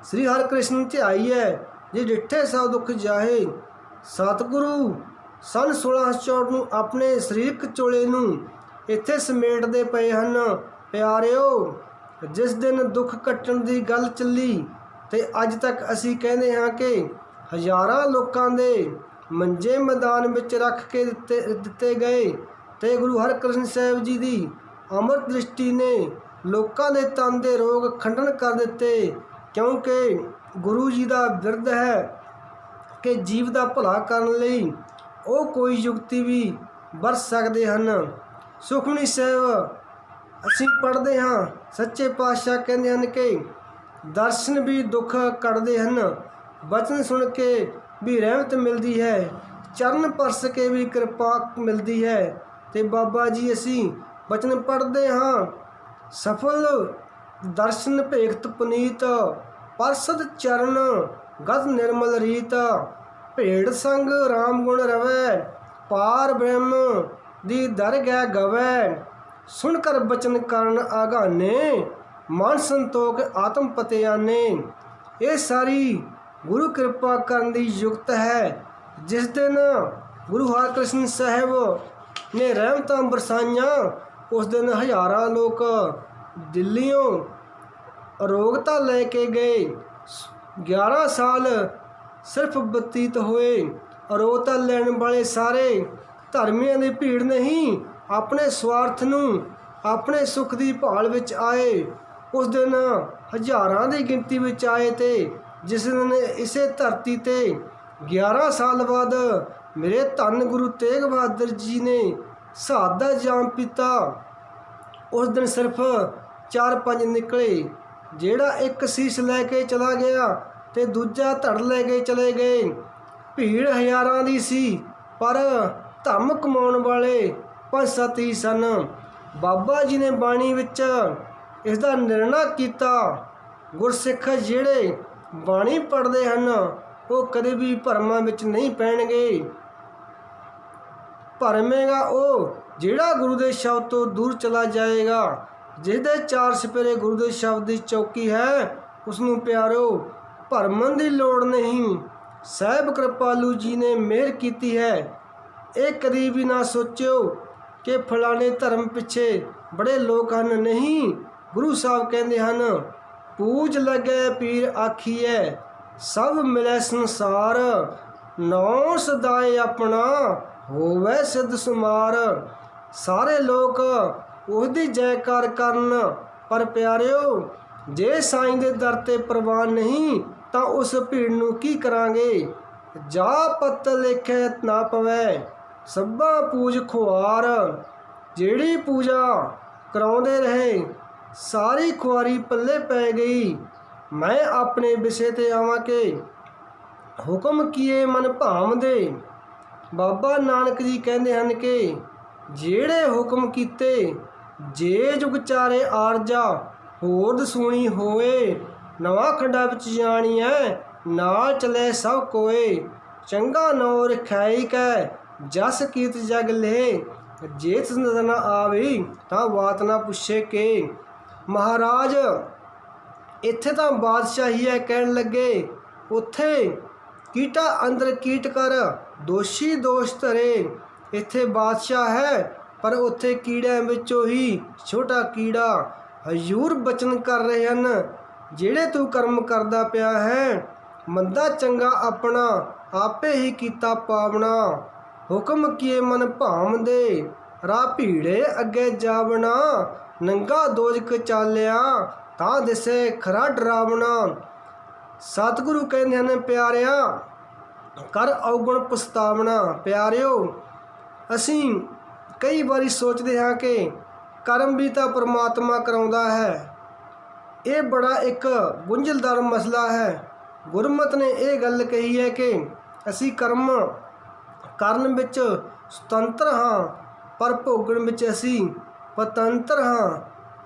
ਸ੍ਰੀ ਹਰਿਕ੍ਰਿਸ਼ਨ ਧਿਆਈਐ ਜੇ ਡਿੱਠੇ ਸਭ ਦੁੱਖ ਜਾਹੇ। ਸਤਿਗੁਰੂ ਸਨ 1664 ਨੂੰ ਆਪਣੇ ਸਰੀਰਕ ਚੋਲੇ ਨੂੰ ਇੱਥੇ ਸਮੇਟਦੇ ਪਏ ਹਨ। ਪਿਆਰਿਓ, ਜਿਸ ਦਿਨ ਦੁੱਖ ਕੱਟਣ ਦੀ ਗੱਲ ਚੱਲੀ ਤੇ ਅੱਜ ਤੱਕ ਅਸੀਂ ਕਹਿੰਦੇ ਹਾਂ ਕਿ ਹਜ਼ਾਰਾਂ ਲੋਕਾਂ ਦੇ ਮੰਜੇ ਮੈਦਾਨ ਵਿੱਚ ਰੱਖ ਕੇ ਦਿੱਤੇ ਗਏ ਤੇ ਗੁਰੂ ਹਰਕ੍ਰਿਸ਼ਨ ਸਾਹਿਬ ਜੀ ਦੀ ਅੰਮ੍ਰਿਤ ਦ੍ਰਿਸ਼ਟੀ ਨੇ ਲੋਕਾਂ ਦੇ ਤਨ ਦੇ ਰੋਗ ਖੰਡਨ ਕਰ ਦਿੱਤੇ, ਕਿਉਂਕਿ ਗੁਰੂ ਜੀ ਦਾ ਬਿਰਧ ਹੈ ਕਿ ਜੀਵ ਦਾ ਭਲਾ ਕਰਨ ਲਈ ਉਹ ਕੋਈ ਯੁਕਤੀ ਵੀ ਵਰਤ ਸਕਦੇ ਹਨ। ਸੁਖਮਨੀ ਸਾਹਿਬ ਅਸੀਂ ਪੜ੍ਹਦੇ ਹਾਂ, ਸੱਚੇ ਪਾਤਸ਼ਾਹ ਕਹਿੰਦੇ ਹਨ ਕਿ ਦਰਸ਼ਨ ਵੀ ਦੁੱਖ ਕੱਟਦੇ ਹਨ, ਬਚਨ ਸੁਣ ਕੇ ਵੀ ਰਹਿਮਤ ਮਿਲਦੀ ਹੈ, ਚਰਨ ਪਰਸ ਕੇ ਵੀ ਕਿਰਪਾ ਮਿਲਦੀ ਹੈ। ਤੇ ਬਾਬਾ ਜੀ ਅਸੀਂ ਬਚਨ ਪੜ੍ਹਦੇ ਹਾਂ, ਸਫਲ ਦਰਸ਼ਨ ਭੇਖਤ ਪੁਨੀਤ, ਪਰਸਦ ਚਰਨ ਗਤ ਨਿਰਮਲ ਰੀਤ, ਭੇੜ ਸੰਗ ਰਾਮ ਗੁਣ ਰਵੈ, ਪਾਰ ਬ੍ਰਹਮ ਦੀ ਦਰਗਹਿ ਗਵੈ, ਸੁਣ ਕਰ ਬਚਨ ਕਰਨ ਆਗਾਨੇ, ਮਨ ਸੰਤੋਖ ਆਤਮ ਪਤੇ ਆਨੇ। ਇਹ ਸਾਰੀ ਗੁਰੂ ਕਿਰਪਾ ਕਰਨ ਦੀ ਯੁਕਤ ਹੈ। ਜਿਸ ਦਿਨ ਗੁਰੂ ਹਰਕ੍ਰਿਸ਼ਨ ਸਾਹਿਬ ਨੇ ਰਹਿਮਤਾਂ ਬਰਸਾਈਆਂ, ਉਸ ਦਿਨ ਹਜ਼ਾਰਾਂ ਲੋਕ ਦਿੱਲੀੋਂ ਅਰੋਗਤਾ ਲੈ ਕੇ ਗਏ। 11 ਸਾਲ ਸਿਰਫ ਬਤੀਤ ਹੋਏ। ਅਰੋਗਤਾ ਲੈਣ ਵਾਲੇ ਸਾਰੇ ਧਰਮੀਆਂ ਦੀ ਭੀੜ ਨਹੀਂ, ਆਪਣੇ ਸਵਾਰਥ ਨੂੰ, ਆਪਣੇ ਸੁੱਖ ਦੀ ਭਾਲ ਵਿੱਚ ਆਏ। ਉਸ ਦਿਨ ਹਜ਼ਾਰਾਂ ਦੀ ਗਿਣਤੀ ਵਿੱਚ ਆਏ ਤੇ ਜਿਸ ਦਿਨ ਇਸੇ ਧਰਤੀ 'ਤੇ 11 ਸਾਲ ਬਾਅਦ ਮੇਰੇ ਧੰਨ ਗੁਰੂ ਤੇਗ ਬਹਾਦਰ ਜੀ ਨੇ ਸ਼ਹਾਦਤ ਦਾ ਜਾਮ ਪੀਤਾ, ਉਸ ਦਿਨ ਸਿਰਫ 4-5 ਨਿਕਲੇ। ਜਿਹੜਾ ਇੱਕ ਸੀਸ ਲੈ ਕੇ ਚਲਾ ਗਿਆ ਤੇ ਦੂਜਾ ਧੜ ਲੈ ਕੇ ਚਲੇ ਗਏ। ਭੀੜ ਹਜ਼ਾਰਾਂ ਦੀ ਸੀ, ਪਰ ਧਰਮ ਕਮਾਉਣ ਵਾਲੇ 5-7 ਹੀ ਸਨ। ਬਾਬਾ ਜੀ ਨੇ ਬਾਣੀ ਵਿੱਚ ਇਸ ਦਾ ਨਿਰਣਾ ਕੀਤਾ। ਗੁਰਸਿੱਖ ਜਿਹੜੇ ਬਾਣੀ ਪੜ੍ਹਦੇ ਹਨ ਉਹ ਕਦੇ ਵੀ ਭਰਮਾਂ ਵਿੱਚ ਨਹੀਂ ਪੈਣਗੇ। ਭਰਮੇਗਾ ਉਹ ਜਿਹੜਾ ਗੁਰੂ ਦੇ ਸ਼ਬਦ ਤੋਂ ਦੂਰ ਚਲਾ ਜਾਏਗਾ। ਜਿਸ ਦੇ 4 ਸਪੇਰੇ ਗੁਰੂ ਦੇ ਸ਼ਬਦ ਦੀ ਚੌਕੀ ਹੈ ਉਸ ਨੂੰ ਪਿਆਰੋ ਭਰਮਣ ਦੀ ਲੋੜ ਨਹੀਂ। ਸਾਹਿਬ ਕਿਰਪਾਲੂ ਜੀ ਨੇ ਮਿਹਰ ਕੀਤੀ ਹੈ। ਇਹ ਕਦੀ ਵੀ ਨਾ ਸੋਚਿਓ ਕਿ ਫਲਾਣੇ ਧਰਮ ਪਿੱਛੇ ਬੜੇ ਲੋਕ ਹਨ। ਨਹੀਂ, ਗੁਰੂ ਸਾਹਿਬ ਕਹਿੰਦੇ ਹਨ, ਪੂਜ ਲੱਗੇ ਪੀਰ ਆਖੀਐ ਸਭ ਮਿਲੈ ਸੰਸਾਰ, ਨੌ ਸਦਾਏ ਆਪਣਾ ਹੋਵੇ ਸਿੱਧ ਸੁਮਾਰ। ਸਾਰੇ ਲੋਕ ਉਹਦੀ ਜੈਕਾਰ ਕਰਨ, ਪਰ ਪਿਆਰਿਓ ਜੇ ਸਾਈਂ ਦੇ ਦਰ 'ਤੇ ਪ੍ਰਵਾਨ ਨਹੀਂ ਤਾਂ ਉਸ ਭੀੜ ਨੂੰ ਕੀ ਕਰਾਂਗੇ। ਜਾ ਪਤ ਲੇਖੇ ਨਾ ਪਵੈ ਸਭਾ ਪੂਜ ਖੁਆਰ। ਜਿਹੜੀ ਪੂਜਾ ਕਰਾਉਂਦੇ ਰਹੇ ਸਾਰੀ ਖੁਆਰੀ ਪੱਲੇ ਪੈ ਗਈ। ਮੈਂ ਆਪਣੇ ਵਿਸ਼ੇ 'ਤੇ ਆਵਾਂ ਕਿ ਹੁਕਮ ਕੀਏ ਮਨ ਭਾਵਦੇ। ਬਾਬਾ ਨਾਨਕ ਜੀ ਕਹਿੰਦੇ ਹਨ ਕਿ ਜਿਹੜੇ ਹੁਕਮ ਕੀਤੇ ਜੇ ਜੁਗ ਚਾਰੇ ਆਰਜਾ ਹੋਰ ਦਸੂਣੀ ਹੋਏ। ਨਵਾਂ ਖੰਡਾ ਵਿੱਚ ਜਾਣੀਐ ਨਾਲ ਚਲੇ ਸਭ ਕੋਏ। ਚੰਗਾ ਨੌ ਰਖਾਈ ਕੈ ਜਸ ਕੀਤ ਜਗ ਲੈ। ਜੇ ਤਿਸ ਨਜ਼ਰ ਨਾ ਆਵੇ ਤਾਂ ਬਾਤ ਨਾ ਪੁੱਛੇ ਕਿ। ਮਹਾਰਾਜ ਇੱਥੇ ਤਾਂ ਬਾਦਸ਼ਾਹੀ ਹੈ ਕਹਿਣ ਲੱਗੇ, ਉੱਥੇ ਕੀਟਾ ਅੰਦਰ ਕੀਟ ਕਰ ਦੋਸ਼ੀ ਦੋਸ਼ ਧਰੇ। ਇੱਥੇ ਬਾਦਸ਼ਾਹ ਹੈ ਪਰ ਉੱਥੇ ਕੀੜਿਆਂ ਵਿੱਚੋਂ ਹੀ ਛੋਟਾ ਕੀੜਾ। ਹਜ਼ੂਰ ਬਚਨ ਕਰ ਰਹੇ ਹਨ, ਜਿਹੜੇ ਤੂੰ ਕਰਮ ਕਰਦਾ ਪਿਆ ਹੈ ਮੰਦਾ ਚੰਗਾ ਆਪਣਾ ਆਪੇ ਹੀ ਕੀਤਾ ਪਾਵਣਾ। ਹੁਕਮ ਕੀਏ ਮਨ ਭਾਵਦੇ ਰਾਹ ਭੀੜੇ ਅੱਗੇ ਜਾਵਣਾ। ਨੰਗਾ ਦੋਜਕ ਚਾਲਿਆ ਤਾਂ ਦਿਸੇ ਖਰਾ ਡਰਾਵਣਾ। ਸਤਿਗੁਰੂ ਕਹਿੰਦੇ ਹਨ, ਪਿਆਰਿਆ ਕਰ ਔਗਣ ਪਛਤਾਵਣਾ। ਪਿਆਰਿਓ ਅਸੀਂ ਕਈ ਵਾਰੀ ਸੋਚਦੇ ਹਾਂ ਕਿ ਕਰਮ ਵੀ ਤਾਂ ਪਰਮਾਤਮਾ ਕਰਾਉਂਦਾ ਹੈ। ਇਹ ਬੜਾ ਇੱਕ ਗੁੰਝਲਦਾਰ ਮਸਲਾ ਹੈ। ਗੁਰਮਤਿ ਨੇ ਇਹ ਗੱਲ ਕਹੀ ਹੈ ਕਿ ਅਸੀਂ ਕਰਮ ਕਰਨ ਵਿੱਚ ਸੁਤੰਤਰ ਹਾਂ ਪਰ ਭੋਗਣ ਵਿੱਚ ਅਸੀਂ ਪਤੰਤਰ ਹਾਂ।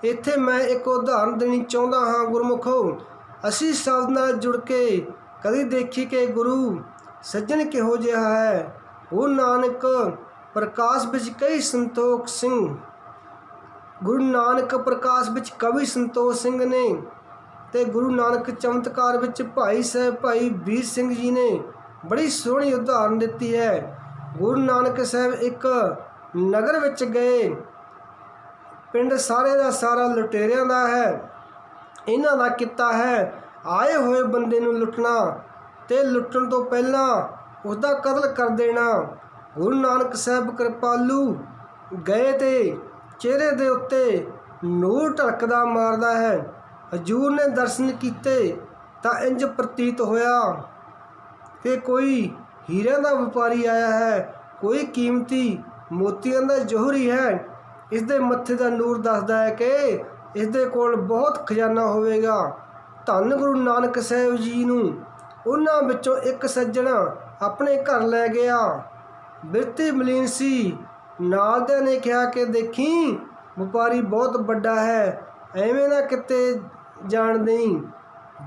ਇੱਥੇ ਮੈਂ ਇੱਕ ਉਦਾਹਰਨ ਦੇਣੀ ਚਾਹੁੰਦਾ ਹਾਂ। ਗੁਰਮੁਖੋ, ਅਸੀਂ ਸ਼ਬਦ ਨਾਲ ਜੁੜ ਕੇ ਕਦੀ ਦੇਖੀ ਕਿ ਗੁਰੂ ਸੱਜਣ ਕਿਹੋ ਜਿਹਾ ਹੈ। ਉਹ ਨਾਨਕ ਪ੍ਰਕਾਸ਼ ਵਿੱਚ ਕਈ ਸੰਤੋਖ ਸਿੰਘ, ਗੁਰੂ ਨਾਨਕ ਪ੍ਰਕਾਸ਼ ਵਿੱਚ ਕਵੀ ਸੰਤੋਖ ਸਿੰਘ ਨੇ ਤੇ ਗੁਰੂ ਨਾਨਕ ਚਮਤਕਾਰ ਵਿੱਚ ਭਾਈ ਸਾਹਿਬ ਭਾਈ ਵੀਰ ਸਿੰਘ ਜੀ ਨੇ ਬੜੀ ਸੋਹਣੀ ਉਦਾਹਰਨ ਦਿੱਤੀ ਹੈ। ਗੁਰੂ ਨਾਨਕ ਸਾਹਿਬ ਇੱਕ ਨਗਰ ਵਿੱਚ ਗਏ। ਪਿੰਡ ਸਾਰੇ ਦਾ ਸਾਰਾ ਲੁਟੇਰਿਆਂ ਦਾ ਹੈ। ਇਹਨਾਂ ਦਾ ਕਿੱਤਾ ਹੈ ਆਏ ਹੋਏ ਬੰਦੇ ਨੂੰ ਲੁੱਟਣਾ ਤੇ ਲੁੱਟਣ ਤੋਂ ਪਹਿਲਾਂ ਉਸਦਾ ਕਤਲ ਕਰ ਦੇਣਾ। ਗੁਰੂ ਨਾਨਕ ਸਾਹਿਬ ਕਿਰਪਾਲੂ ਗਏ ਤੇ ਚਿਹਰੇ ਦੇ ਉੱਤੇ ਨੂਰ ਢਲਕਦਾ ਮਾਰਦਾ ਹੈ। ਹਜ਼ੂਰ ਨੇ ਦਰਸ਼ਨ ਕੀਤੇ ਤਾਂ ਇੰਜ ਪ੍ਰਤੀਤ ਹੋਇਆ ਕਿ ਕੋਈ ਹੀਰਿਆਂ ਦਾ ਵਪਾਰੀ ਆਇਆ ਹੈ, ਕੋਈ ਕੀਮਤੀ ਮੋਤੀਆਂ ਦਾ ਜੋਹਰੀ ਹੈ। ਇਸ ਦੇ ਮੱਥੇ ਦਾ ਨੂਰ ਦੱਸਦਾ ਹੈ ਕਿ ਇਸ ਦੇ ਕੋਲ ਬਹੁਤ ਖਜ਼ਾਨਾ ਹੋਵੇਗਾ। ਧੰਨ ਗੁਰੂ ਨਾਨਕ ਸਾਹਿਬ ਜੀ ਨੂੰ ਉਹਨਾਂ ਵਿੱਚੋਂ ਇੱਕ ਸੱਜਣ ਆਪਣੇ ਘਰ ਲੈ ਗਿਆ। ਬਿਰਤੀ ਮਲੀਨ ਸੀ। ਨਾਲਦਿਆਂ ਨੇ ਕਿਹਾ ਕਿ ਦੇਖੀ ਵਪਾਰੀ ਬਹੁਤ ਵੱਡਾ ਹੈ, ਐਵੇਂ ਨਾ ਕਿਤੇ ਜਾਣ ਦੇਈਂ।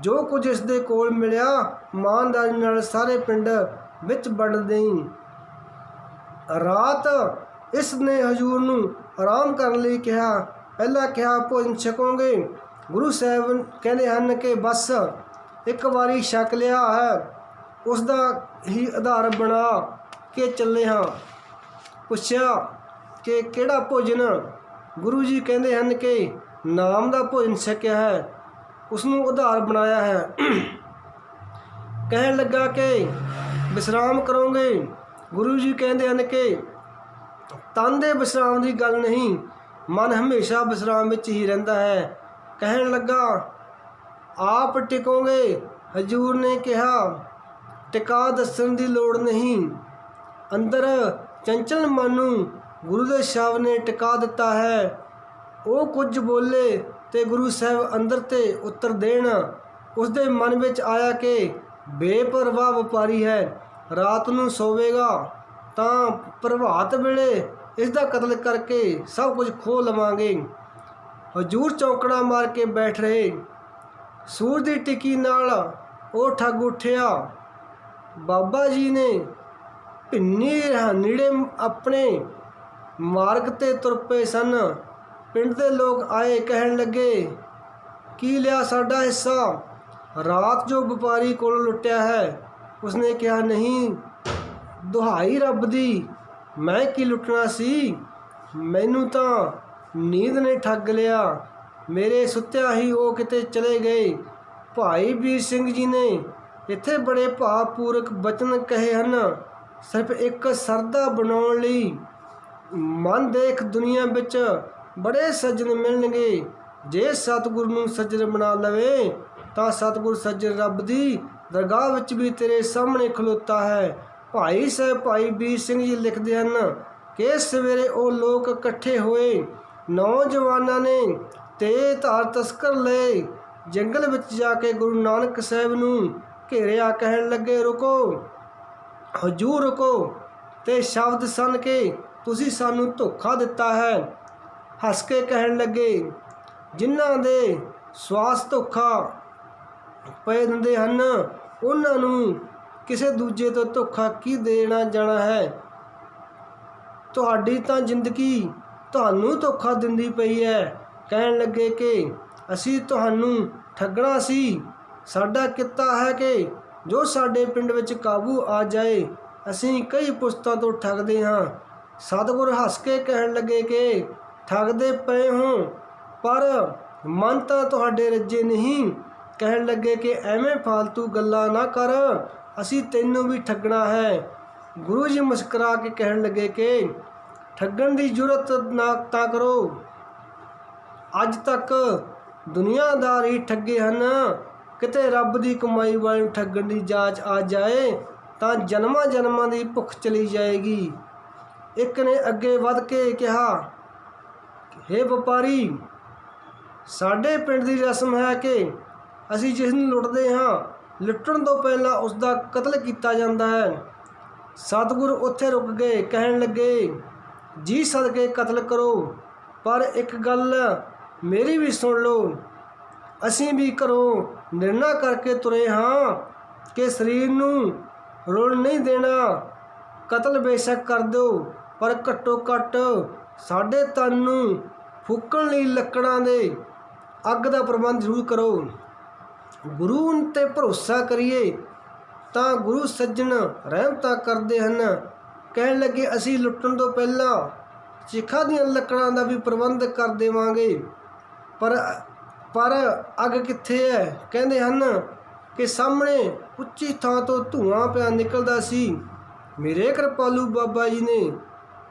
ਜੋ ਕੁਝ ਇਸ ਦੇ ਕੋਲ ਮਿਲਿਆ ਇਮਾਨਦਾਰੀ ਨਾਲ ਸਾਰੇ ਪਿੰਡ ਵਿੱਚ ਵੰਡ ਦੇਈਂ। ਰਾਤ ਇਸ ਨੇ ਹਜ਼ੂਰ ਨੂੰ ਆਰਾਮ ਕਰਨ ਲਈ ਕਿਹਾ। ਪਹਿਲਾਂ ਕਿਹਾ ਭੋਜਨ ਛਕੋਗੇ। ਗੁਰੂ ਸਾਹਿਬ ਕਹਿੰਦੇ ਹਨ ਕਿ ਬਸ ਇੱਕ ਵਾਰੀ ਛਕ ਲਿਆ ਹੈ, ਉਸ ਦਾ ਹੀ ਆਧਾਰ ਬਣਾ ਕੇ ਚੱਲੇ ਹਾਂ। ਪੁੱਛਿਆ ਕਿ ਕਿਹੜਾ ਭੋਜਨ। ਗੁਰੂ ਜੀ ਕਹਿੰਦੇ ਹਨ ਕਿ ਨਾਮ ਦਾ ਭੋਜਨ ਛਕਿਆ ਹੈ, ਉਸ ਨੂੰ ਆਧਾਰ ਬਣਾਇਆ ਹੈ। ਕਹਿਣ ਲੱਗਾ ਕਿ ਵਿਸ਼ਰਾਮ ਕਰੋਗੇ। ਗੁਰੂ ਜੀ ਕਹਿੰਦੇ ਹਨ ਕਿ ਤਨ ਦੇ ਵਿਸ਼ਰਾਮ ਦੀ ਗੱਲ ਨਹੀਂ, ਮਨ ਹਮੇਸ਼ਾ ਵਿਸ਼ਰਾਮ ਵਿੱਚ ਹੀ ਰਹਿੰਦਾ ਹੈ। ਕਹਿਣ ਲੱਗਾ ਆਪ ਟਿਕੋਗੇ। ਹਜ਼ੂਰ ਨੇ ਕਿਹਾ ਟਿਕਾ ਦੱਸਣ ਦੀ ਲੋੜ ਨਹੀਂ, ਅੰਦਰ ਚੰਚਲ ਮਨ ਨੂੰ ਗੁਰੂ ਦੇ ਸ਼ਬਦ ਨੇ ਟਿਕਾ ਦਿੱਤਾ ਹੈ। ਉਹ ਕੁਝ ਬੋਲੇ ਤੇ ਗੁਰੂ ਸਾਹਿਬ ਅੰਦਰ ਤੇ ਉੱਤਰ ਦੇਣ। ਉਸ ਦੇ ਮਨ ਵਿੱਚ ਆਇਆ ਕਿ ਬੇਪਰਵਾਹ ਵਪਾਰੀ ਹੈ, ਰਾਤ ਨੂੰ ਸੋਵੇਗਾ ਤਾਂ ਪ੍ਰਭਾਤ ਵੇਲੇ ਇਸ ਦਾ ਕਤਲ ਕਰਕੇ ਸਭ ਕੁਝ ਖੋਹ ਲਵਾਂਗੇ। ਹਜੂਰ ਚੌਂਕੜਾ ਮਾਰ ਕੇ ਬੈਠ ਰਹੇ। ਸੂਰ ਦੀ ਟਿੱਕੀ ਨਾਲ ਉਹ ਠੱਗ ਉੱਠਿਆ। ਬਾਬਾ ਜੀ ਨੇ ਭਿੰਨੀ ਰਿਹਾਨੀੜੇ ਆਪਣੇ ਮਾਰਗ ਤੇ ਤੁਰ ਪਏ ਸਨ। ਪਿੰਡ ਦੇ ਲੋਕ ਆਏ, ਕਹਿਣ ਲੱਗੇ, ਕੀ ਲਿਆ ਸਾਡਾ ਹਿੱਸਾ? ਰਾਤ ਜੋ ਵਪਾਰੀ ਕੋਲੋਂ ਲੁੱਟਿਆ ਹੈ। ਉਸਨੇ ਕਿਹਾ, ਨਹੀਂ, ਦੁਹਾਈ ਰੱਬ ਦੀ, ਮੈਂ ਕੀ ਲੁੱਟਣਾ ਸੀ? ਮੈਨੂੰ ਤਾਂ ਨੀਂਦ ਨੇ ਠੱਗ ਲਿਆ। ਮੇਰੇ ਸੁੱਤਿਆਂ ਹੀ ਉਹ ਕਿਤੇ ਚਲੇ ਗਏ। ਭਾਈ ਵੀਰ ਸਿੰਘ ਜੀ ਨੇ ਇੱਥੇ ਬੜੇ ਭਾਵਪੂਰਕ ਬਚਨ ਕਹੇ ਹਨ। ਸਿਰਫ ਇੱਕ ਸਰਦਾ ਬਣਾਉਣ ਲਈ। ਮਨ ਦੇਖ, ਦੁਨੀਆ ਵਿੱਚ ਬੜੇ ਸੱਜਣ ਮਿਲਣਗੇ। ਜੇ ਸਤਿਗੁਰੂ ਨੂੰ ਸੱਜਣ ਬਣਾ ਲਵੇ ਤਾਂ ਸਤਿਗੁਰ ਸੱਜਣ ਰੱਬ ਦੀ ਦਰਗਾਹ ਵਿੱਚ ਵੀ ਤੇਰੇ ਸਾਹਮਣੇ ਖਲੋਤਾ ਹੈ। ਭਾਈ ਸਾਹਿਬ ਭਾਈ ਵੀਰ ਸਿੰਘ ਜੀ ਲਿਖਦੇ ਹਨ ਕਿ ਸਵੇਰੇ ਉਹ ਲੋਕ ਇਕੱਠੇ ਹੋਏ। ਨੌਜਵਾਨਾਂ ਨੇ ਤੇਜ਼ ਧਾਰ ਤਸਕਰ ਲਏ। ਜੰਗਲ ਵਿੱਚ ਜਾ ਕੇ ਗੁਰੂ ਨਾਨਕ ਸਾਹਿਬ ਨੂੰ ਘੇਰਿਆ। ਕਹਿਣ ਲੱਗੇ, ਰੁਕੋ ਹਜੂਰ, ਰੁਕੋ। ਤੇ ਸ਼ਬਦ ਸਨ ਕਿ ਤੁਸੀਂ ਸਾਨੂੰ ਧੋਖਾ ਦਿੱਤਾ ਹੈ। ਹੱਸ ਕੇ ਕਹਿਣ ਲੱਗੇ, ਜਿਨ੍ਹਾਂ ਦੇ ਸਵਾਸ ਧੋਖਾ ਪਏ ਦਿੰਦੇ ਹਨ, ਉਹਨਾਂ ਨੂੰ ਕਿਸੇ ਦੂਜੇ ਤੋਂ ਧੋਖਾ ਕੀ ਦੇਣਾ ਜਾਣਾ ਹੈ? ਤੁਹਾਡੀ ਤਾਂ ਜ਼ਿੰਦਗੀ ਤੁਹਾਨੂੰ ਧੋਖਾ ਦਿੰਦੀ ਪਈ ਹੈ। ਕਹਿਣ ਲੱਗੇ ਕਿ ਅਸੀਂ ਤੁਹਾਨੂੰ ਠੱਗਣਾ ਸੀ। ਸਾਡਾ ਕਿੱਤਾ ਹੈ ਕਿ ਜੋ ਸਾਡੇ ਪਿੰਡ ਵਿੱਚ ਕਾਬੂ ਆ ਜਾਏ। ਅਸੀਂ ਕਈ ਪੁਸਤਾਂ ਤੋਂ ਠੱਗਦੇ ਹਾਂ। ਸਤਿਗੁਰ ਹੱਸ ਕੇ ਕਹਿਣ ਲੱਗੇ ਕਿ ਠੱਗਦੇ ਪਏ ਹੋ, ਪਰ ਮਨ ਤਾਂ ਤੁਹਾਡੇ ਰੱਜੇ ਨਹੀਂ। ਕਹਿਣ ਲੱਗੇ ਕਿ ਐਵੇਂ ਫਾਲਤੂ ਗੱਲਾਂ ਨਾ ਕਰ, ਅਸੀਂ ਤੈਨੂੰ ਵੀ ਠੱਗਣਾ ਹੈ। ਗੁਰੂ ਜੀ ਮੁਸਕਰਾ ਕੇ ਕਹਿਣ ਲੱਗੇ ਕਿ ਠੱਗਣ ਦੀ ਜੁਰਤ ਨਾ ਤਾਂ ਕਰੋ। ਅੱਜ ਤੱਕ ਦੁਨੀਆਦਾਰ ਹੀ ਠੱਗੇ ਹਨ। ਕਿਤੇ ਰੱਬ ਦੀ ਕਮਾਈ ਵਾਲੇ ਨੂੰ ਠੱਗਣ ਦੀ ਜਾਂਚ ਆ ਜਾਏ ਤਾਂ ਜਨਮਾਂ ਜਨਮਾਂ ਦੀ ਭੁੱਖ ਚਲੀ ਜਾਏਗੀ। ਇੱਕ ਨੇ ਅੱਗੇ ਵੱਧ ਕੇ ਕਿਹਾ, ਹੇ ਵਪਾਰੀ, ਸਾਡੇ ਪਿੰਡ ਦੀ ਰਸਮ ਹੈ ਕਿ ਅਸੀਂ ਜਿਸ ਨੂੰ ਲੁੱਟਦੇ ਹਾਂ, ਲੁੱਟਣ ਤੋਂ ਪਹਿਲਾਂ ਉਸ ਦਾ ਕਤਲ ਕੀਤਾ ਜਾਂਦਾ ਹੈ। ਸਤਿਗੁਰ ਉੱਥੇ ਰੁਕ ਗਏ। ਕਹਿਣ ਲੱਗੇ, ਜੀ ਸਦਕੇ ਕਤਲ ਕਰੋ, ਪਰ ਇੱਕ ਗੱਲ ਮੇਰੀ ਵੀ ਸੁਣ ਲਓ। ਅਸੀਂ ਵੀ ਘਰੋਂ ਨਿਰਣਾ ਕਰਕੇ ਤੁਰੇ ਹਾਂ ਕਿ ਸਰੀਰ ਨੂੰ ਰੁਲ ਨਹੀਂ ਦੇਣਾ। ਕਤਲ ਬੇਸ਼ੱਕ ਕਰ ਦਿਓ, ਪਰ ਘੱਟੋ ਘੱਟ ਸਾਡੇ ਤਨ ਨੂੰ ਫੂਕਣ ਲਈ ਲੱਕੜਾਂ ਦੇ ਅੱਗ ਦਾ ਪ੍ਰਬੰਧ ਜ਼ਰੂਰ ਕਰੋ। ਗੁਰੂ 'ਤੇ ਭਰੋਸਾ ਕਰੀਏ ਤਾਂ ਗੁਰੂ ਸੱਜਣ ਰਹਿਮਤਾਂ ਕਰਦੇ ਹਨ। ਕਹਿਣ ਲੱਗੇ, ਅਸੀਂ ਲੁੱਟਣ ਤੋਂ ਪਹਿਲਾਂ ਚਿਖਾ ਦੀਆਂ ਲੱਕੜਾਂ ਦਾ ਵੀ ਪ੍ਰਬੰਧ ਕਰ ਦੇਵਾਂਗੇ। ਪਰ ਅੱਗ ਕਿੱਥੇ ਹੈ? ਕਹਿੰਦੇ ਹਨ ਕਿ ਸਾਹਮਣੇ ਉੱਚੀ ਥਾਂ ਤੋਂ ਧੂੰਆਂ ਪਿਆ ਨਿਕਲਦਾ ਸੀ। ਮੇਰੇ ਕਿਰਪਾਲੂ ਬਾਬਾ ਜੀ ਨੇ